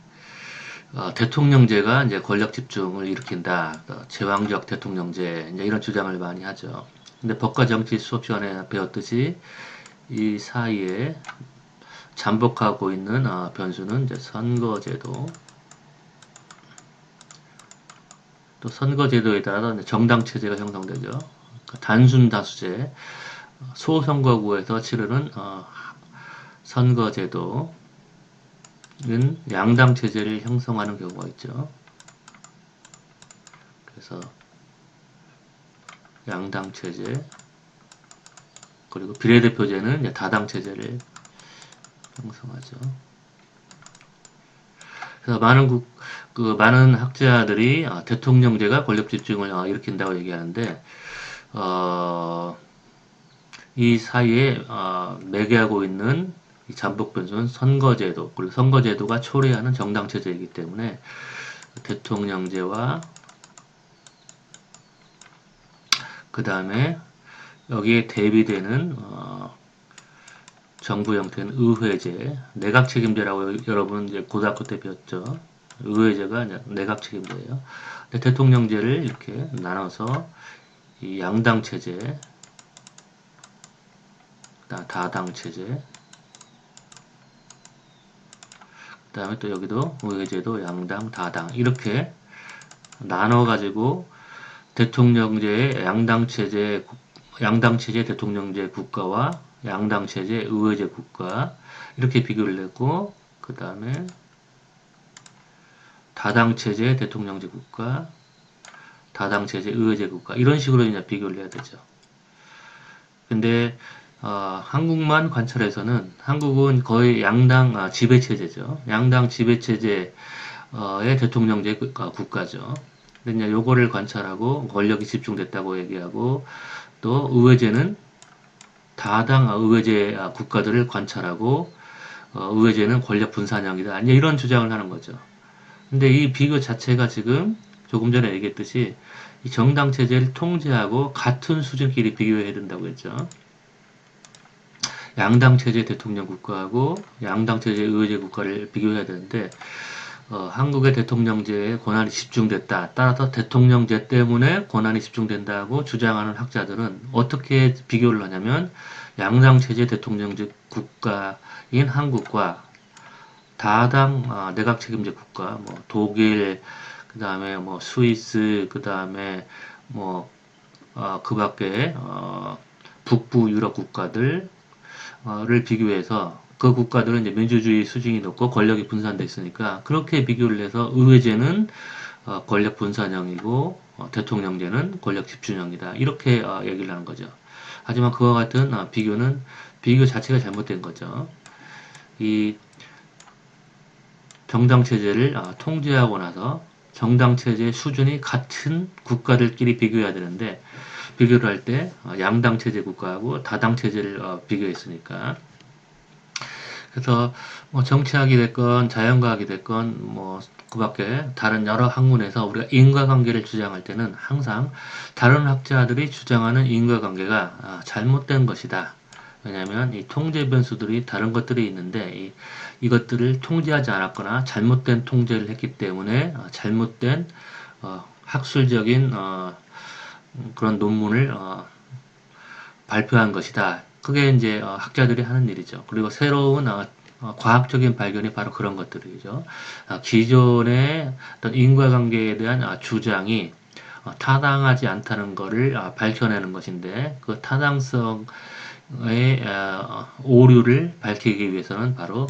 대통령제가 이제 권력 집중을 일으킨다, 제왕적 대통령제, 이제 이런 주장을 많이 하죠. 근데 법과 정치 수업 시간에 배웠듯이 이 사이에 잠복하고 있는 변수는 이제 선거제도, 또 선거제도에 따라서 정당 체제가 형성되죠. 그러니까 단순 다수제, 소선거구에서 치르는 선거제도는 양당 체제를 형성하는 경우가 있죠. 그래서 양당 체제, 그리고 비례대표제는 다당 체제를 형성하죠. 그래서 많은 학자들이 대통령제가 권력 집중을 일으킨다고 얘기하는데, 이 사이에 매개하고 있는 이 잠복 변수는 선거제도, 그리고 선거제도가 초래하는 정당 체제이기 때문에 대통령제와 그 다음에 여기에 대비되는 정부 형태는 의회제, 내각 책임제라고 여러분 이제 고등학교 때 배웠죠. 의회제가 내각 책임제예요. 대통령제를 이렇게 나눠서 이 양당 체제, 다당 체제, 그 다음에 또 여기도 의회제도 양당, 다당 이렇게 나눠가지고 대통령제의 양당체제 대통령제 국가와 양당체제 의회제 국가 이렇게 비교를 했고, 그 다음에 다당체제 대통령제 국가, 다당체제 의회제 국가 이런 식으로 이제 비교를 해야 되죠. 근데 한국만 관찰해서는 한국은 거의 양당 지배체제죠. 양당 지배체제의 대통령제 국가죠. 근데 이제 요거를 관찰하고 권력이 집중됐다고 얘기하고, 또 의회제는 다당 의회제 국가들을 관찰하고 의회제는 권력 분산형이다, 이제 이런 주장을 하는 거죠. 근데 이 비교 자체가 지금 조금 전에 얘기했듯이 이 정당 체제를 통제하고 같은 수준끼리 비교해야 된다고 했죠. 양당 체제 대통령 국가하고 양당 체제 의회제 국가를 비교해야 되는데, 한국의 대통령제에 권한이 집중됐다, 따라서 대통령제 때문에 권한이 집중된다고 주장하는 학자들은 어떻게 비교를 하냐면, 양당체제 대통령제 국가인 한국과 다당 내각 책임제 국가, 뭐 독일, 그 다음에 뭐 스위스, 그 다음에 뭐 그 밖에 북부 유럽 국가들을 비교해서, 그 국가들은 이제 민주주의 수준이 높고 권력이 분산돼 있으니까 그렇게 비교를 해서 의회제는 권력 분산형이고 대통령제는 권력 집중형이다, 이렇게 얘기를 하는 거죠. 하지만 그와 같은 비교 자체가 잘못된 거죠. 이 정당체제를 통제하고 나서 정당체제 수준이 같은 국가들끼리 비교해야 되는데, 비교를 할 때 양당 체제 국가하고 다당 체제를 비교했으니까. 그래서 뭐 정치학이 됐건 자연과학이 됐건 뭐 그밖에 다른 여러 학문에서 우리가 인과관계를 주장할 때는 항상 다른 학자들이 주장하는 인과관계가 잘못된 것이다. 왜냐하면 이 통제 변수들이 다른 것들이 있는데 이것들을 통제하지 않았거나 잘못된 통제를 했기 때문에 잘못된 학술적인 그런 논문을 발표한 것이다. 그게 이제 학자들이 하는 일이죠. 그리고 새로운 과학적인 발견이 바로 그런 것들이죠. 기존의 어떤 인과관계에 대한 주장이 타당하지 않다는 것을 밝혀내는 것인데 그 타당성의 오류를 밝히기 위해서는 바로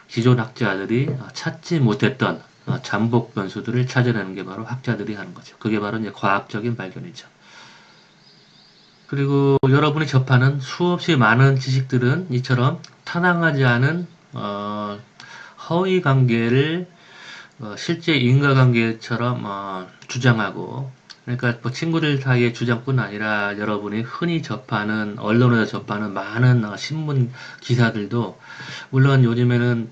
기존 학자들이 찾지 못했던 잠복 변수들을 찾아내는 게 바로 학자들이 하는 거죠. 그게 바로 이제 과학적인 발견이죠. 그리고 여러분이 접하는 수없이 많은 지식들은 이처럼 타당하지 않은 허위 관계를 실제 인과관계처럼 주장하고, 그러니까 뭐 친구들 사이의 주장뿐 아니라 여러분이 흔히 접하는 언론에서 접하는 많은 신문 기사들도 물론 요즘에는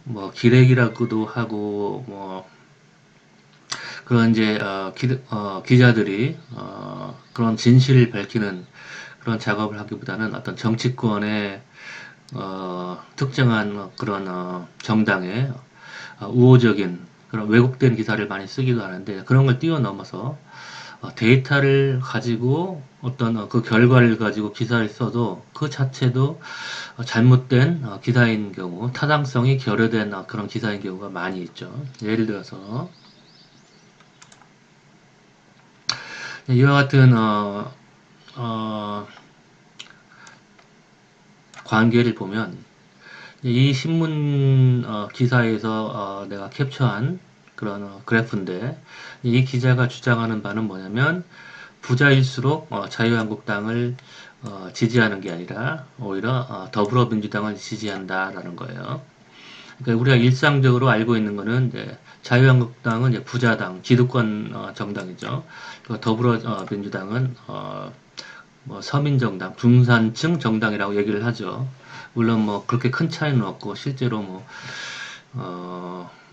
뭐 기레기라고도 하고 뭐 그런 이제 기자들이 그런 진실을 밝히는 그런 작업을 하기보다는 어떤 정치권의 특정한 그런 정당의 우호적인 그런 왜곡된 기사를 많이 쓰기도 하는데 그런 걸 뛰어넘어서 데이터를 가지고 어떤 그 결과를 가지고 기사를 써도 그 자체도 잘못된 기사인 경우, 타당성이 결여된 그런 기사인 경우가 많이 있죠. 예를 들어서 이와 같은 어, 관계를 보면 이 신문 기사에서 내가 캡처한 그런 그래프인데 이 기자가 주장하는 바는 뭐냐면 부자일수록 자유한국당을 지지하는 게 아니라 오히려 더불어민주당을 지지한다라는 거예요. 그러니까 우리가 일상적으로 알고 있는 거는 이제 자유한국당은 이제 부자당, 기득권 정당이죠. 더불어민주당은 뭐 서민정당, 중산층 정당이라고 얘기를 하죠. 물론 뭐 그렇게 큰 차이는 없고 실제로 뭐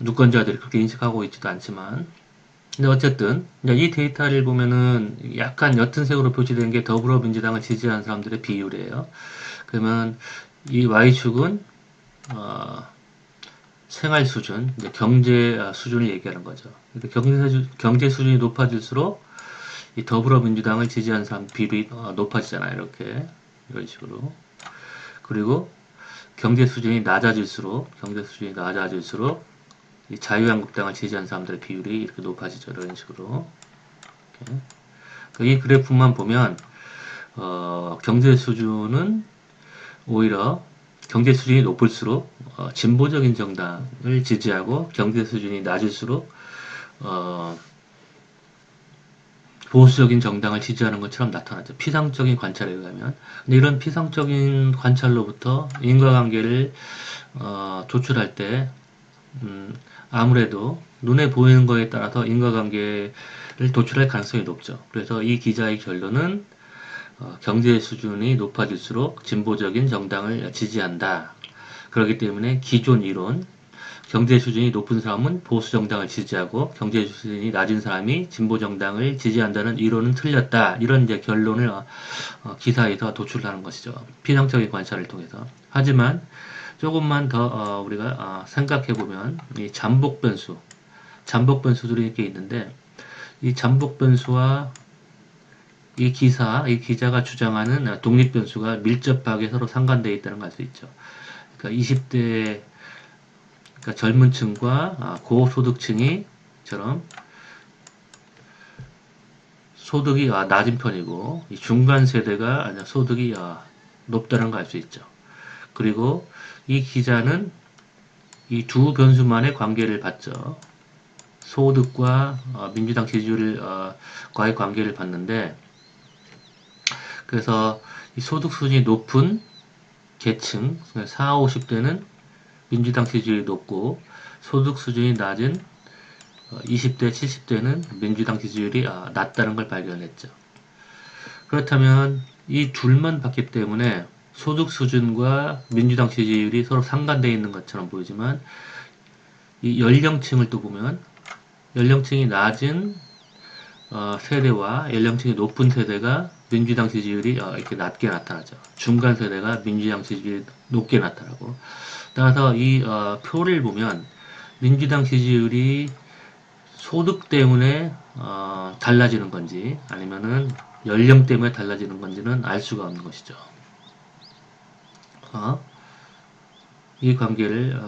유권자들이 그렇게 인식하고 있지도 않지만 근데 어쨌든 이 데이터를 보면은 약간 옅은 색으로 표시된 게 더불어민주당을 지지하는 사람들의 비율이에요. 그러면 이 Y축은 생활 수준, 이제 경제 수준을 얘기하는 거죠. 그러니까 경제 수준이 높아질수록 이 더불어민주당을 지지하는 사람 비율이 높아지잖아요. 이렇게 이런 식으로. 그리고 경제 수준이 낮아질수록 이 자유한국당을 지지하는 사람들의 비율이 이렇게 높아지죠. 이런 식으로. 이렇게. 이 그래프만 보면 경제 수준은 오히려 경제 수준이 높을수록 진보적인 정당을 지지하고 경제 수준이 낮을수록 보수적인 정당을 지지하는 것처럼 나타나죠. 피상적인 관찰에 의하면. 근데 이런 피상적인 관찰로부터 인과관계를 조출할 때 아무래도 눈에 보이는 거에 따라서 인과관계를 도출할 가능성이 높죠. 그래서 이 기자의 결론은 경제 수준이 높아질수록 진보적인 정당을 지지한다. 그렇기 때문에 기존 이론, 경제 수준이 높은 사람은 보수 정당을 지지하고 경제 수준이 낮은 사람이 진보 정당을 지지한다는 이론은 틀렸다. 이런 이제 결론을 기사에서 도출하는 것이죠. 피상적인 관찰을 통해서. 하지만 조금만 더 우리가 생각해 보면 이 잠복 변수들이 이렇게 있는데 이 잠복 변수와 이 기자가 주장하는 독립 변수가 밀접하게 서로 상관되어 있다는 걸 알 수 있죠. 그러니까 20대 그러니까 젊은 층과 고소득층이처럼 소득이 낮은 편이고 중간 세대가 소득이 높다는 걸 알 수 있죠. 그리고 이 기자는 이 두 변수만의 관계를 봤죠. 소득과 민주당 지지율 과의 관계를 봤는데 그래서 이 소득 수준이 높은 계층 40, 50대는 민주당 지지율이 높고 소득 수준이 낮은 20대, 70대는 민주당 지지율이 낮다는 걸 발견했죠. 그렇다면 이 둘만 봤기 때문에 소득 수준과 민주당 지지율이 서로 상반되어 있는 것처럼 보이지만 이 연령층을 또 보면 연령층이 낮은 세대와 연령층이 높은 세대가 민주당 지지율이 이렇게 낮게 나타나죠. 중간 세대가 민주당 지지율이 높게 나타나고 따라서 이 표를 보면 민주당 지지율이 소득 때문에 달라지는 건지 아니면은 연령 때문에 달라지는 건지는 알 수가 없는 것이죠. 이 관계를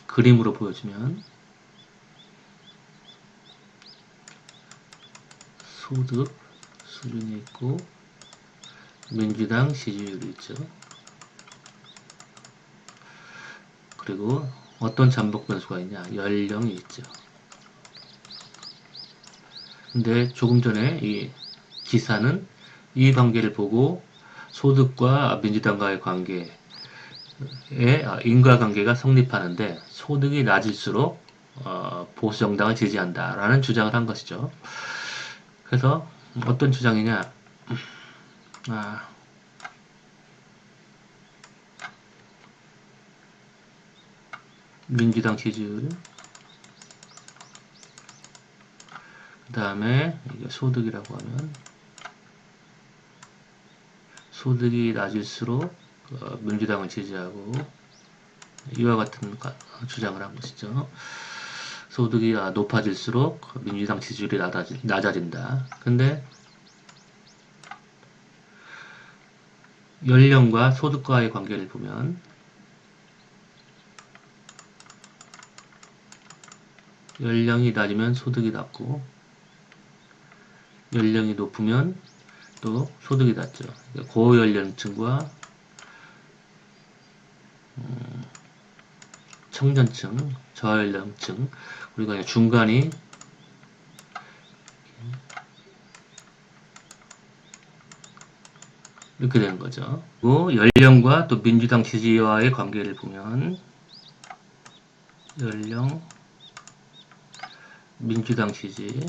그림으로 보여주면 소득 수준이 있고 민주당 지지율이 있죠. 그리고 어떤 잠복 변수가 있냐? 연령이 있죠. 근데 조금 전에 이 기사는 이 관계를 보고 소득과 민주당과의 관계에 인과관계가 성립하는데 소득이 낮을수록 보수 정당을 지지한다라는 주장을 한 것이죠. 그래서 어떤 주장이냐? 민주당 지지율, 그 다음에 소득이라고 하면 소득이 낮을수록 민주당을 지지하고 이와 같은 주장을 한 것이죠. 소득이 높아질수록 민주당 지지율이 낮아진다. 근데 연령과 소득과의 관계를 보면 연령이 낮으면 소득이 낮고 연령이 높으면 또 소득이 낮죠. 고연령층과 청년층, 저연령층, 우리가 중간이 이렇게 되는 거죠. 그리고 연령과 또 민주당 지지와의 관계를 보면 연령, 민주당 지지,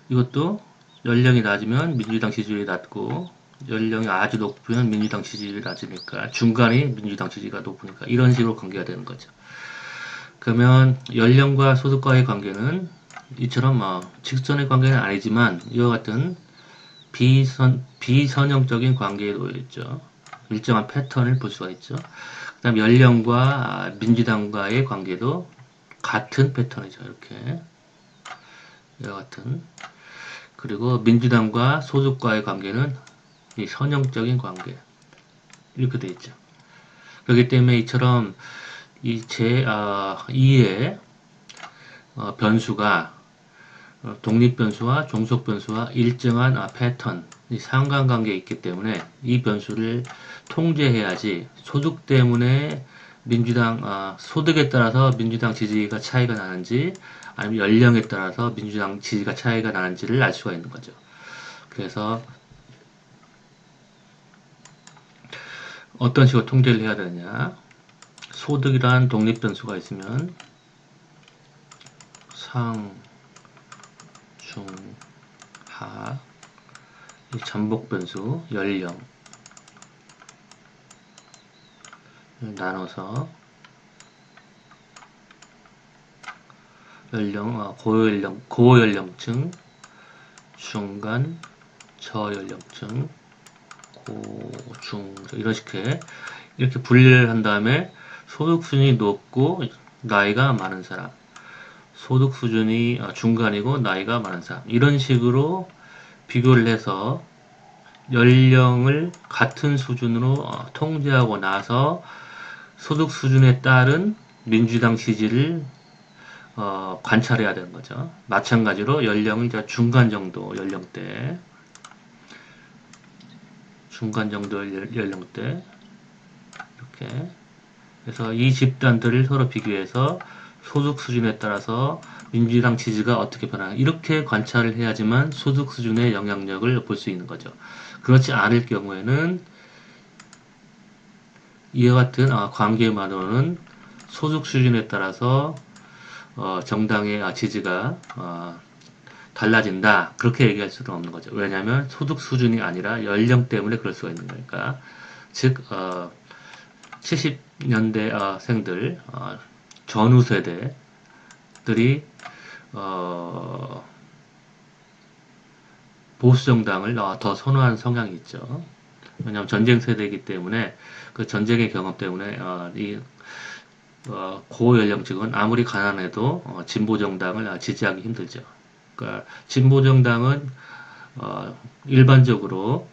이것도 연령이 낮으면 민주당 지지율이 낮고 연령이 아주 높으면 민주당 지지율이 낮으니까 중간이 민주당 지지가 높으니까 이런 식으로 관계가 되는 거죠. 그러면 연령과 소득과의 관계는 이처럼 직선의 관계는 아니지만 이와 같은 비선형적인 관계에 놓여 있죠. 일정한 패턴을 볼 수가 있죠. 그 다음 연령과 민주당과의 관계도 같은 패턴이죠. 이렇게 이와 같은. 그리고 민주당과 소득과의 관계는 이 선형적인 관계 이렇게 되어 있죠. 그렇기 때문에 이처럼 이 제2의 변수가 독립변수와 종속변수와 일정한 패턴, 상관관계에 있기 때문에 이 변수를 통제해야지 소득 때문에 민주당, 소득에 따라서 민주당 지지가 차이가 나는지 아니면 연령에 따라서 민주당 지지가 차이가 나는지를 알 수가 있는 거죠. 그래서 어떤 식으로 통제를 해야 되느냐. 소득이란 독립변수가 있으면 상, 중, 하, 잠복변수, 연령 나눠서 연령, 고연령층, 중간, 저연령층, 중, 이렇게 분리를 한 다음에 소득 수준이 높고 나이가 많은 사람, 소득 수준이 중간이고 나이가 많은 사람, 이런 식으로 비교를 해서 연령을 같은 수준으로 통제하고 나서 소득 수준에 따른 민주당 지지를 관찰해야 되는 거죠. 마찬가지로 연령을 이제 중간 정도 연령대 이렇게 그래서 이 집단들을 서로 비교해서 소득 수준에 따라서 민주당 지지가 어떻게 변하나 이렇게 관찰을 해야지만 소득 수준의 영향력을 볼 수 있는 거죠. 그렇지 않을 경우에는 이와 같은 관계만으로는 소득 수준에 따라서 정당의 지지가 달라진다. 그렇게 얘기할 수는 없는 거죠. 왜냐하면 소득 수준이 아니라 연령 때문에 그럴 수가 있는 거니까. 즉 70년대 생들 전후 세대들이 보수 정당을 더 선호하는 성향이 있죠. 왜냐하면 전쟁 세대이기 때문에 그 전쟁의 경험 때문에 이 고연령층은 아무리 가난해도 진보 정당을 지지하기 힘들죠. 그러니까 진보 정당은 일반적으로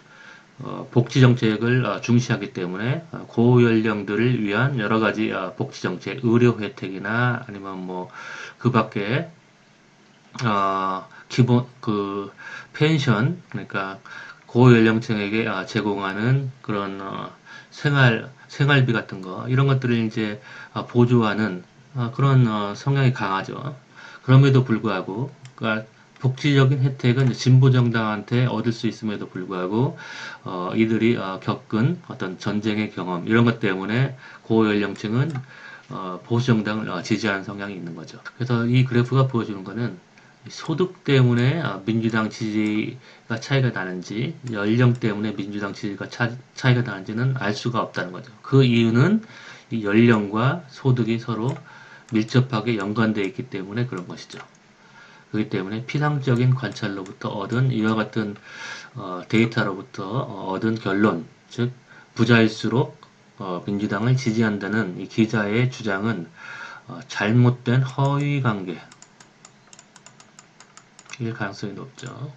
복지 정책을 중시하기 때문에 고연령들을 위한 여러 가지 복지 정책, 의료 혜택이나 아니면 뭐 그 밖에 기본 그 펜션, 그러니까 고연령층에게 제공하는 그런 생활비 같은 거 이런 것들을 이제 보조하는 그런 성향이 강하죠. 그럼에도 불구하고 그러니까 복지적인 혜택은 진보 정당한테 얻을 수 있음에도 불구하고 이들이 겪은 어떤 전쟁의 경험 이런 것 때문에 고연령층은 보수 정당을 지지하는 성향이 있는 거죠. 그래서 이 그래프가 보여주는 거는 소득 때문에 민주당 지지가 차이가 나는지 연령 때문에 민주당 지지가 차이가 나는지는 알 수가 없다는 거죠. 그 이유는 이 연령과 소득이 서로 밀접하게 연관되어 있기 때문에 그런 것이죠. 그렇기 때문에 피상적인 관찰로부터 얻은 이와 같은 데이터로부터 얻은 결론, 즉 부자일수록 민주당을 지지한다는 이 기자의 주장은 잘못된 허위 관계 일 가능성이 높죠.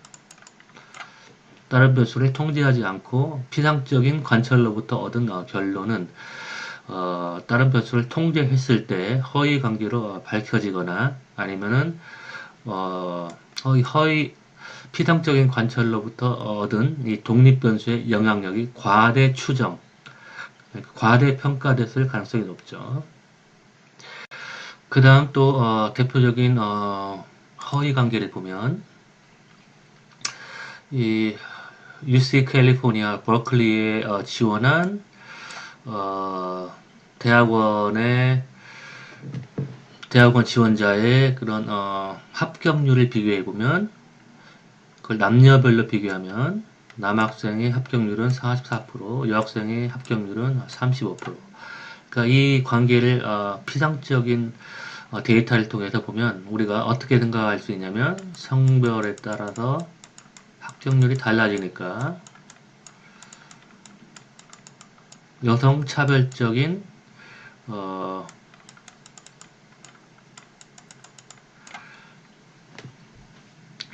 다른 변수를 통제하지 않고 피상적인 관찰로부터 얻은 결론은 다른 변수를 통제했을 때 허위 관계로 밝혀지거나 아니면은 허위 피상적인 관찰로부터 얻은 이 독립 변수의 영향력이 과대 추정, 그러니까 과대 평가됐을 가능성이 높죠. 그 다음 또 대표적인 허위 관계를 보면 이 UC 캘리포니아 버클리에 지원한 대학원 지원자의 그런 합격률을 비교해 보면 그걸 남녀별로 비교하면 남학생의 합격률은 44%, 여학생의 합격률은 35%. 그러니까 이 관계를 피상적인 데이터를 통해서 보면 우리가 어떻게 생각할 수 있냐면 성별에 따라서 합격률이 달라지니까 여성 차별적인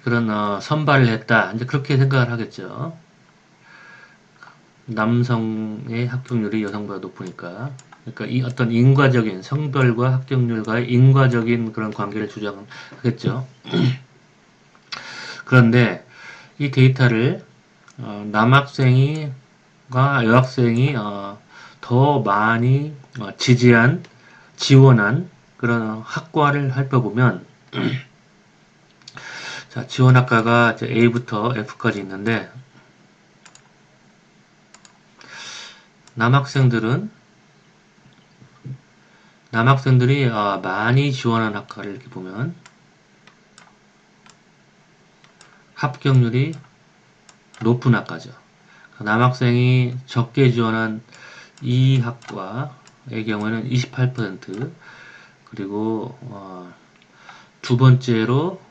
그런 선발을 했다. 이제 그렇게 생각을 하겠죠. 남성의 합격률이 여성보다 높으니까. 그러니까 이 어떤 인과적인 성별과 합격률과의 인과적인 그런 관계를 주장하겠죠. 그런데 이 데이터를 남학생과 여학생이 더 많이 지원한 그런 학과를 살펴보면 자, 지원 학과가 이제 A부터 F까지 있는데 남학생들이 많이 지원한 학과를 이렇게 보면 합격률이 높은 학과죠. 남학생이 적게 지원한 이 학과의 경우에는 28%, 그리고 두 번째로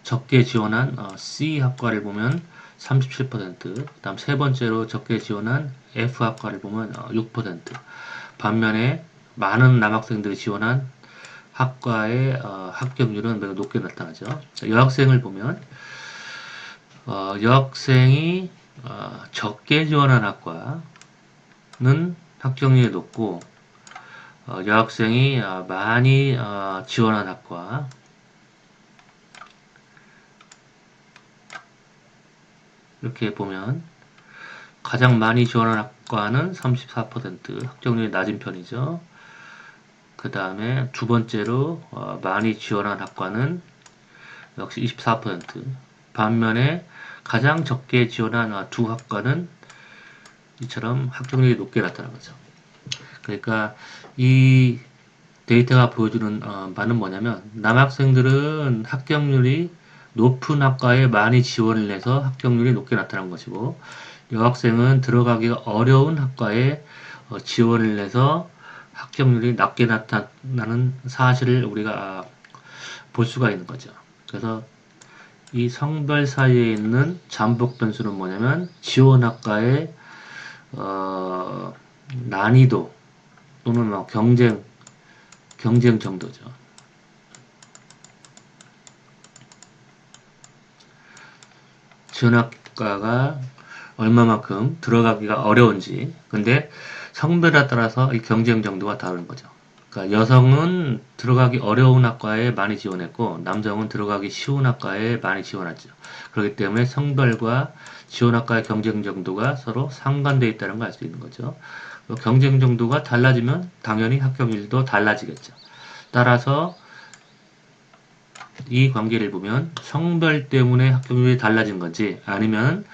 적게 지원한 C 학과를 보면 37%, 그 다음 세 번째로 적게 지원한 F 학과를 보면 6%. 반면에 많은 남학생들이 지원한 학과의 합격률은 매우 높게 나타나죠. 여학생을 보면 여학생이 적게 지원한 학과는 합격률이 높고 여학생이 많이 지원한 학과 이렇게 보면 가장 많이 지원한 학과는 34%, 합격률이 낮은 편이죠. 그 다음에 두 번째로 많이 지원한 학과는 역시 24%. 반면에 가장 적게 지원한 두 학과는 이처럼 합격률이 높게 나타난 거죠. 그러니까 이 데이터가 보여주는 바는 뭐냐면 남학생들은 합격률이 높은 학과에 많이 지원을 해서 합격률이 높게 나타난 것이고 여학생은 들어가기가 어려운 학과에 지원을 해서 합격률이 낮게 나타나는 사실을 우리가 볼 수가 있는 거죠. 그래서 이 성별 사이에 있는 잠복 변수는 뭐냐면 지원 학과의 난이도 또는 경쟁 정도죠. 지원 학과가 얼마만큼 들어가기가 어려운지. 근데 성별에 따라서 이 경쟁 정도가 다른 거죠. 그러니까 여성은 들어가기 어려운 학과에 많이 지원했고 남성은 들어가기 쉬운 학과에 많이 지원했죠. 그렇기 때문에 성별과 지원 학과의 경쟁 정도가 서로 상반되어 있다는 걸 알 수 있는 거죠. 경쟁 정도가 달라지면 당연히 합격률도 달라지겠죠. 따라서 이 관계를 보면 성별 때문에 합격률이 달라진 건지 아니면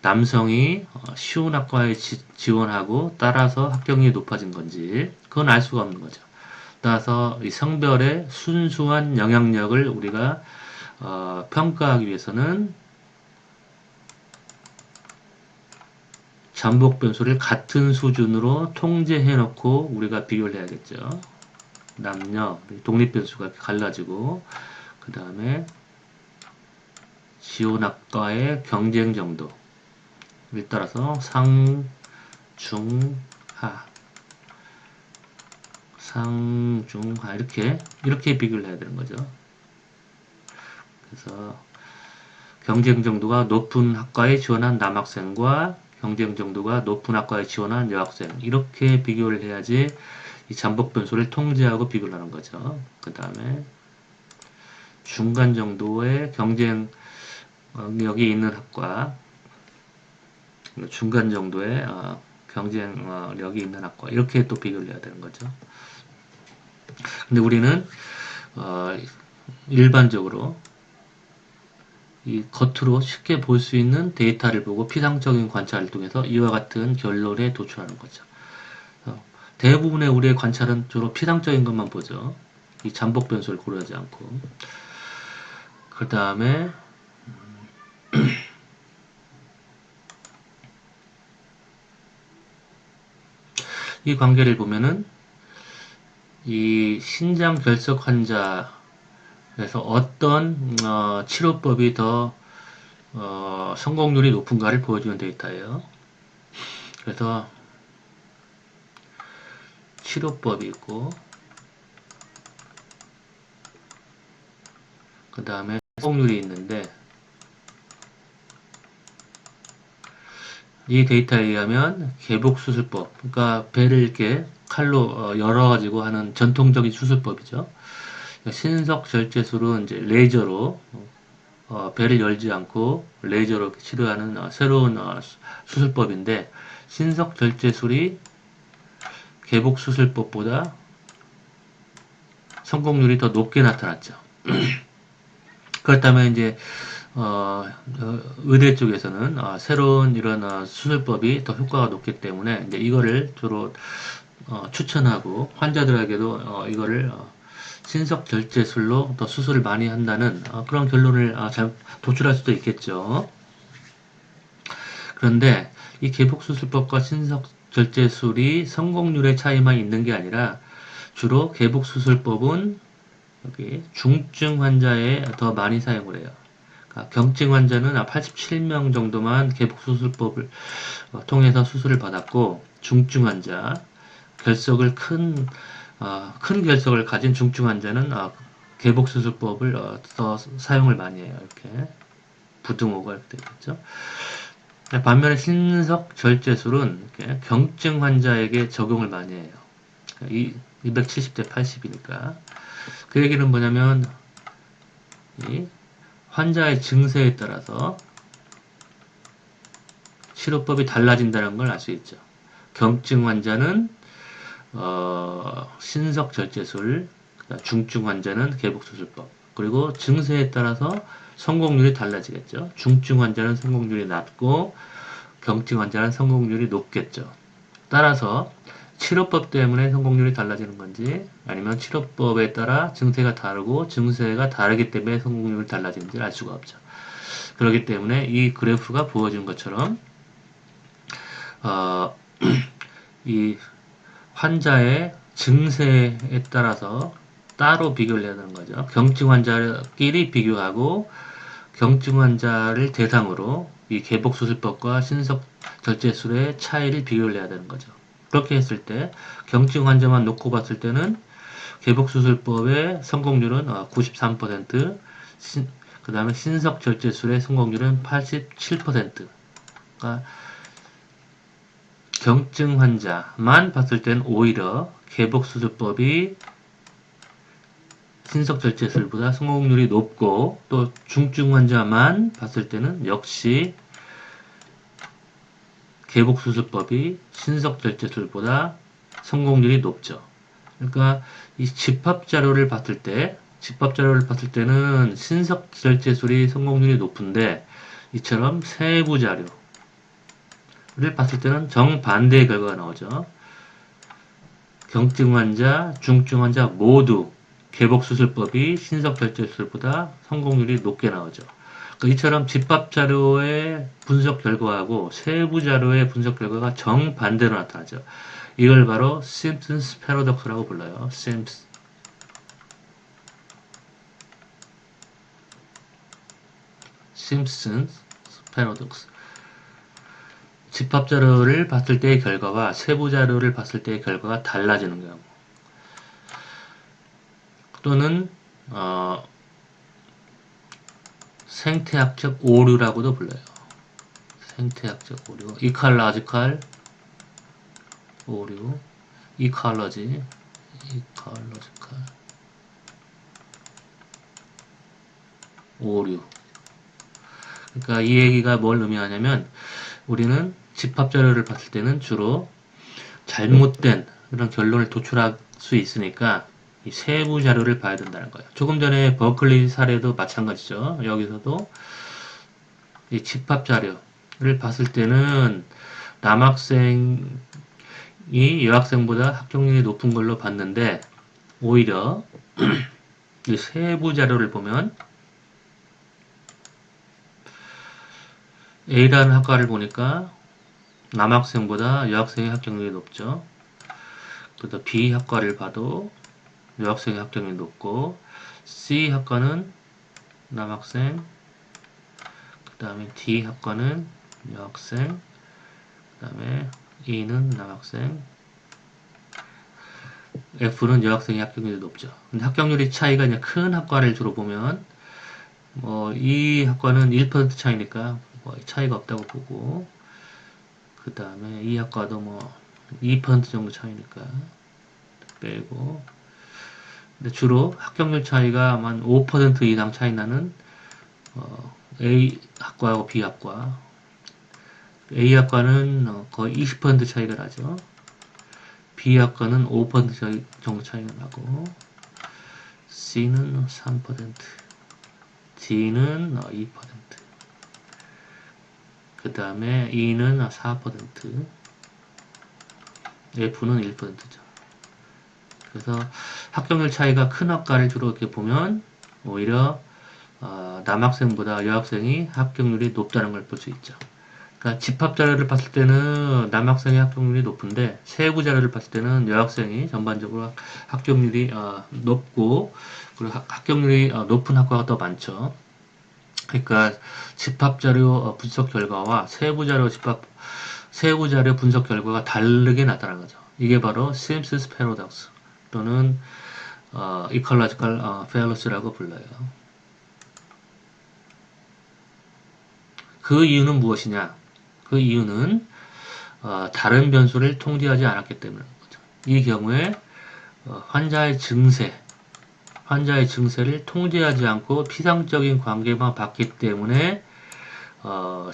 남성이 쉬운 학과에 지원하고 따라서 합격률이 높아진 건지 그건 알 수가 없는 거죠. 따라서 이 성별의 순수한 영향력을 우리가 평가하기 위해서는 잠복 변수를 같은 수준으로 통제해 놓고 우리가 비교를 해야겠죠. 남녀 독립 변수가 갈라지고 그 다음에 지원 학과의 경쟁 정도에 따라서 상, 중, 하 상중하 이렇게 비교를 해야 되는 거죠. 그래서 경쟁 정도가 높은 학과에 지원한 남학생과 경쟁 정도가 높은 학과에 지원한 여학생 이렇게 비교를 해야지 이 잠복 변수를 통제하고 비교를 하는 거죠. 그 다음에 중간 정도의 경쟁력이 있는 학과 중간 정도의 경쟁력이 있는 학과 이렇게 또 비교를 해야 되는 거죠. 근데 우리는 일반적으로 이 겉으로 쉽게 볼 수 있는 데이터를 보고 피상적인 관찰을 통해서 이와 같은 결론에 도출하는 거죠. 대부분의 우리의 관찰은 주로 피상적인 것만 보죠. 이 잠복 변수를 고려하지 않고. 그 다음에 이 관계를 보면은 이 신장 결석 환자에서 어떤 치료법이 더 성공률이 높은가를 보여주는 데이터예요. 그래서 치료법이 있고 그 다음에 성공률이 있는데 이 데이터에 의하면 개복수술법, 그러니까 배를 이렇게 칼로 열어가지고 하는 전통적인 수술법이죠. 신석절제술은 이제 레이저로 배를 열지 않고 레이저로 치료하는 새로운 수술법인데 신석절제술이 개복수술법보다 성공률이 더 높게 나타났죠. 그렇다면 이제 의대 쪽에서는 새로운 이런 수술법이 더 효과가 높기 때문에 이제 이거를 주로 추천하고 환자들에게도 이거를 신석 절제술로 더 수술을 많이 한다는 그런 결론을 잘 도출할 수도 있겠죠. 그런데 이 개복수술법과 신석 절제술이 성공률의 차이만 있는 게 아니라 주로 개복수술법은 여기 중증 환자에 더 많이 사용을 해요. 경증 환자는 87명 정도만 개복수술법을 통해서 수술을 받았고 중증 환자, 결석을 큰 결석을 가진 중증 환자는 개복수술법을 더 사용을 많이 해요. 이렇게 부등호가 이렇게 되겠죠. 반면에 신석절제술은 경증 환자에게 적용을 많이 해요. 270대 80이니까. 그 얘기는 뭐냐면 이 환자의 증세에 따라서 치료법이 달라진다는 걸 알 수 있죠. 경증 환자는 신석절제술, 중증 환자는 개복수술법, 그리고 증세에 따라서 성공률이 달라지겠죠. 중증 환자는 성공률이 낮고 경증 환자는 성공률이 높겠죠. 따라서 치료법 때문에 성공률이 달라지는 건지 아니면 치료법에 따라 증세가 다르고 증세가 다르기 때문에 성공률이 달라지는지 알 수가 없죠. 그렇기 때문에 이 그래프가 부어진 것처럼 어, 이 환자의 증세에 따라서 따로 비교를 해야 되는 거죠. 경증 환자끼리 비교하고 경증 환자를 대상으로 이 개복수술법과 신석절제술의 차이를 비교를 해야 되는 거죠. 그렇게 했을 때 경증 환자만 놓고 봤을 때는 개복수술법의 성공률은 93%, 그 다음에 신석절제술의 성공률은 87%가 경증 환자만 봤을 때는 오히려 개복수술법이 신석절제술보다 성공률이 높고 또 중증 환자만 봤을 때는 역시 개복수술법이 신석절제술보다 성공률이 높죠. 그러니까 이 집합자료를 봤을 때는 신석절제술이 성공률이 높은데 이처럼 세부자료를 봤을 때는 정반대의 결과가 나오죠. 경증 환자, 중증 환자 모두 개복수술법이 신석절제술보다 성공률이 높게 나오죠. 이처럼 집합자료의 분석 결과하고 세부자료의 분석 결과가 정반대로 나타나죠. 이걸 바로 심슨스 패러독스라고 불러요. 심슨스 패러독스. 집합자료를 봤을 때의 결과와 세부자료를 봤을 때의 결과가 달라지는 경우. 또는 생태학적 오류라고도 불러요. 생태학적 오류, 이컬러지컬 오류, 이컬러지컬 오류. 그러니까 이 얘기가 뭘 의미하냐면 우리는 집합자료를 봤을 때는 주로 잘못된 그런 결론을 도출할 수 있으니까 이 세부 자료를 봐야 된다는 거예요. 조금 전에 버클리 사례도 마찬가지죠. 여기서도 이 집합 자료를 봤을 때는 남학생이 여학생보다 합격률이 높은 걸로 봤는데 오히려 이 세부 자료를 보면 A라는 학과를 보니까 남학생보다 여학생의 합격률이 높죠. 그다음 B 학과를 봐도 여학생의 합격률이 높고 C 학과는 남학생, 그 다음에 D 학과는 여학생, 그 다음에 E는 남학생, F는 여학생의 합격률이 높죠. 근데 합격률이 차이가 이제 큰 학과를 주로 보면 이 학과는 1% 차이니까 차이가 없다고 보고 그 다음에 이 학과도 2% 정도 차이니까 빼고 근데 주로 합격률 차이가 한 5% 이상 차이 나는 A 학과하고 B 학과 A 학과는 거의 20% 차이가 나죠. B 학과는 5% 정도 차이가 나고 C는 3% D는 2%, 그 다음에 E는 4%, F는 1%죠. 그래서 합격률 차이가 큰 학과를 주로 이렇게 보면 오히려 남학생보다 여학생이 합격률이 높다는 걸 볼 수 있죠. 그러니까 집합자료를 봤을 때는 남학생의 합격률이 높은데 세부자료를 봤을 때는 여학생이 전반적으로 합격률이 높고 그리고 합격률이 높은 학과가 더 많죠. 그러니까 집합자료 분석 결과와 세부자료 분석 결과가 다르게 나타나는 거죠. 이게 바로 심슨스 패러독스 또는 이컬러지컬 페어러스라고 불러요. 그 이유는 무엇이냐? 그 이유는 다른 변수를 통제하지 않았기 때문인 거죠. 이 경우에 환자의 증세를 통제하지 않고 피상적인 관계만 봤기 때문에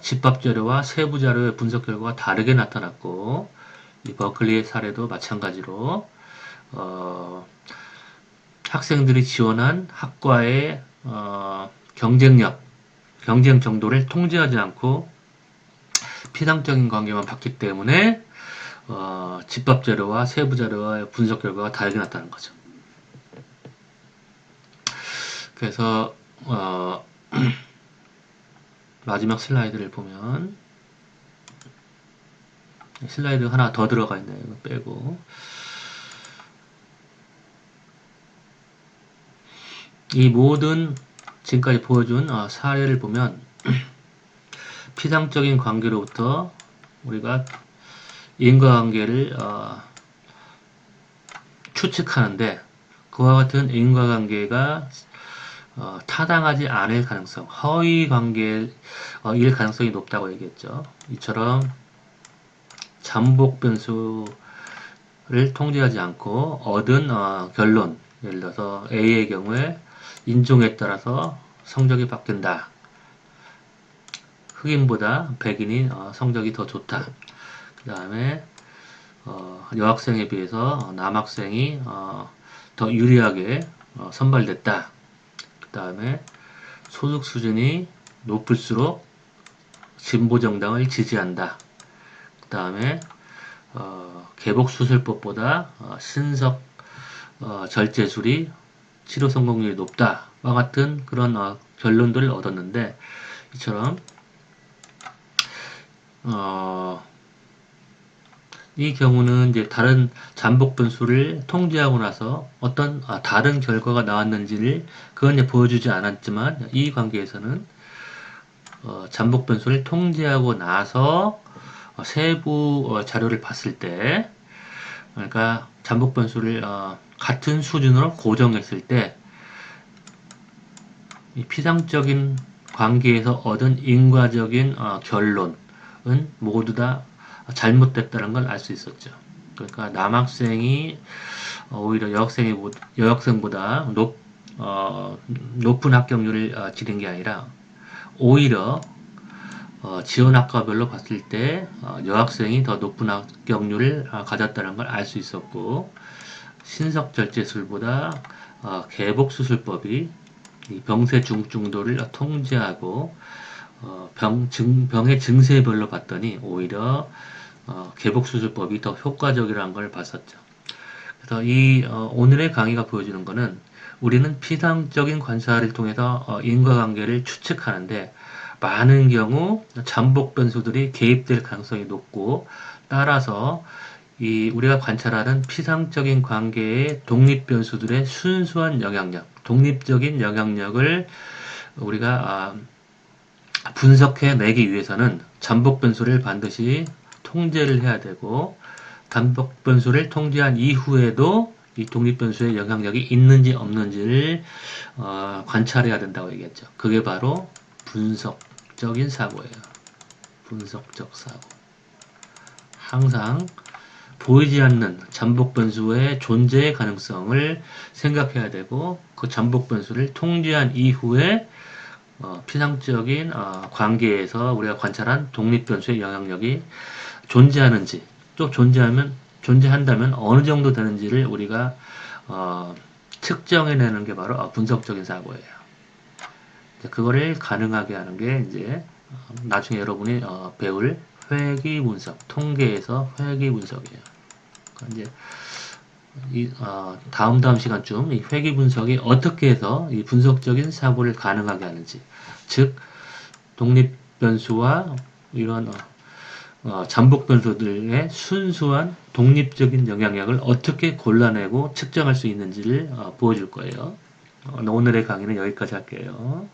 집합자료와 세부자료의 분석 결과가 다르게 나타났고 이 버클리의 사례도 마찬가지로 학생들이 지원한 학과의 경쟁 정도를 통제하지 않고 피상적인 관계만 봤기 때문에 집합 자료와 세부 자료와의 분석 결과가 다르게 나타나는 거죠. 그래서 마지막 슬라이드를 보면 슬라이드 하나 더 들어가 있네요. 이거 빼고 이 모든 지금까지 보여준 사례를 보면 피상적인 관계로부터 우리가 인과관계를 추측하는데 그와 같은 인과관계가 타당하지 않을 가능성, 허위 관계일 가능성이 높다고 얘기했죠. 이처럼 잠복 변수를 통제하지 않고 얻은 결론, 예를 들어서 A의 경우에 인종에 따라서 성적이 바뀐다. 흑인보다 백인이 성적이 더 좋다. 그 다음에 여학생에 비해서 남학생이 더 유리하게 선발됐다. 그 다음에 소득 수준이 높을수록 진보 정당을 지지한다. 그 다음에 개복수술법보다 신석 절제술이 치료 성공률이 높다와 같은 그런 결론들을 얻었는데 이처럼 이 경우는 이제 다른 잠복 변수를 통제하고 나서 어떤 다른 결과가 나왔는지를 그건 이제 보여주지 않았지만 이 관계에서는 잠복 변수를 통제하고 나서 세부 자료를 봤을 때 그러니까 잠복 변수를 같은 수준으로 고정했을 때 이 피상적인 관계에서 얻은 인과적인 결론은 모두 다 잘못됐다는 걸 알 수 있었죠. 그러니까 남학생이 오히려 여학생보다 높은 합격률을 지른 게 아니라 오히려 지원 학과별로 봤을 때 여학생이 더 높은 합격률을 가졌다는 걸 알 수 있었고 신석절제술보다 개복수술법이 이 병세 중증도를 통제하고 병의 증세별로 봤더니 오히려 개복수술법이 더 효과적이라는 걸 봤었죠. 그래서 이 오늘의 강의가 보여주는 것은 우리는 피상적인 관사를 통해서 인과관계를 추측하는데 많은 경우 잠복 변수들이 개입될 가능성이 높고 따라서 이 우리가 관찰하는 피상적인 관계의 독립 변수들의 순수한 영향력, 독립적인 영향력을 우리가 분석해 내기 위해서는 잠복 변수를 반드시 통제를 해야 되고 잠복 변수를 통제한 이후에도 이 독립 변수의 영향력이 있는지 없는지를 관찰해야 된다고 얘기했죠. 그게 바로 분석적인 사고예요. 분석적 사고. 항상 보이지 않는 잠복 변수의 존재의 가능성을 생각해야 되고 그 잠복 변수를 통제한 이후에 피상적인 관계에서 우리가 관찰한 독립 변수의 영향력이 존재하는지 또 존재한다면 어느 정도 되는지를 우리가 측정해내는 게 바로 분석적인 사고예요. 그거를 가능하게 하는 게 이제 나중에 여러분이 배울 회귀 분석, 통계에서 회귀 분석이에요. 그러니까 이제 다음 시간쯤 이 회귀 분석이 어떻게 해서 이 분석적인 사고를 가능하게 하는지, 즉 독립 변수와 이런 잠복 변수들의 순수한 독립적인 영향력을 어떻게 골라내고 측정할 수 있는지를 보여줄 거예요. 오늘의 강의는 여기까지 할게요.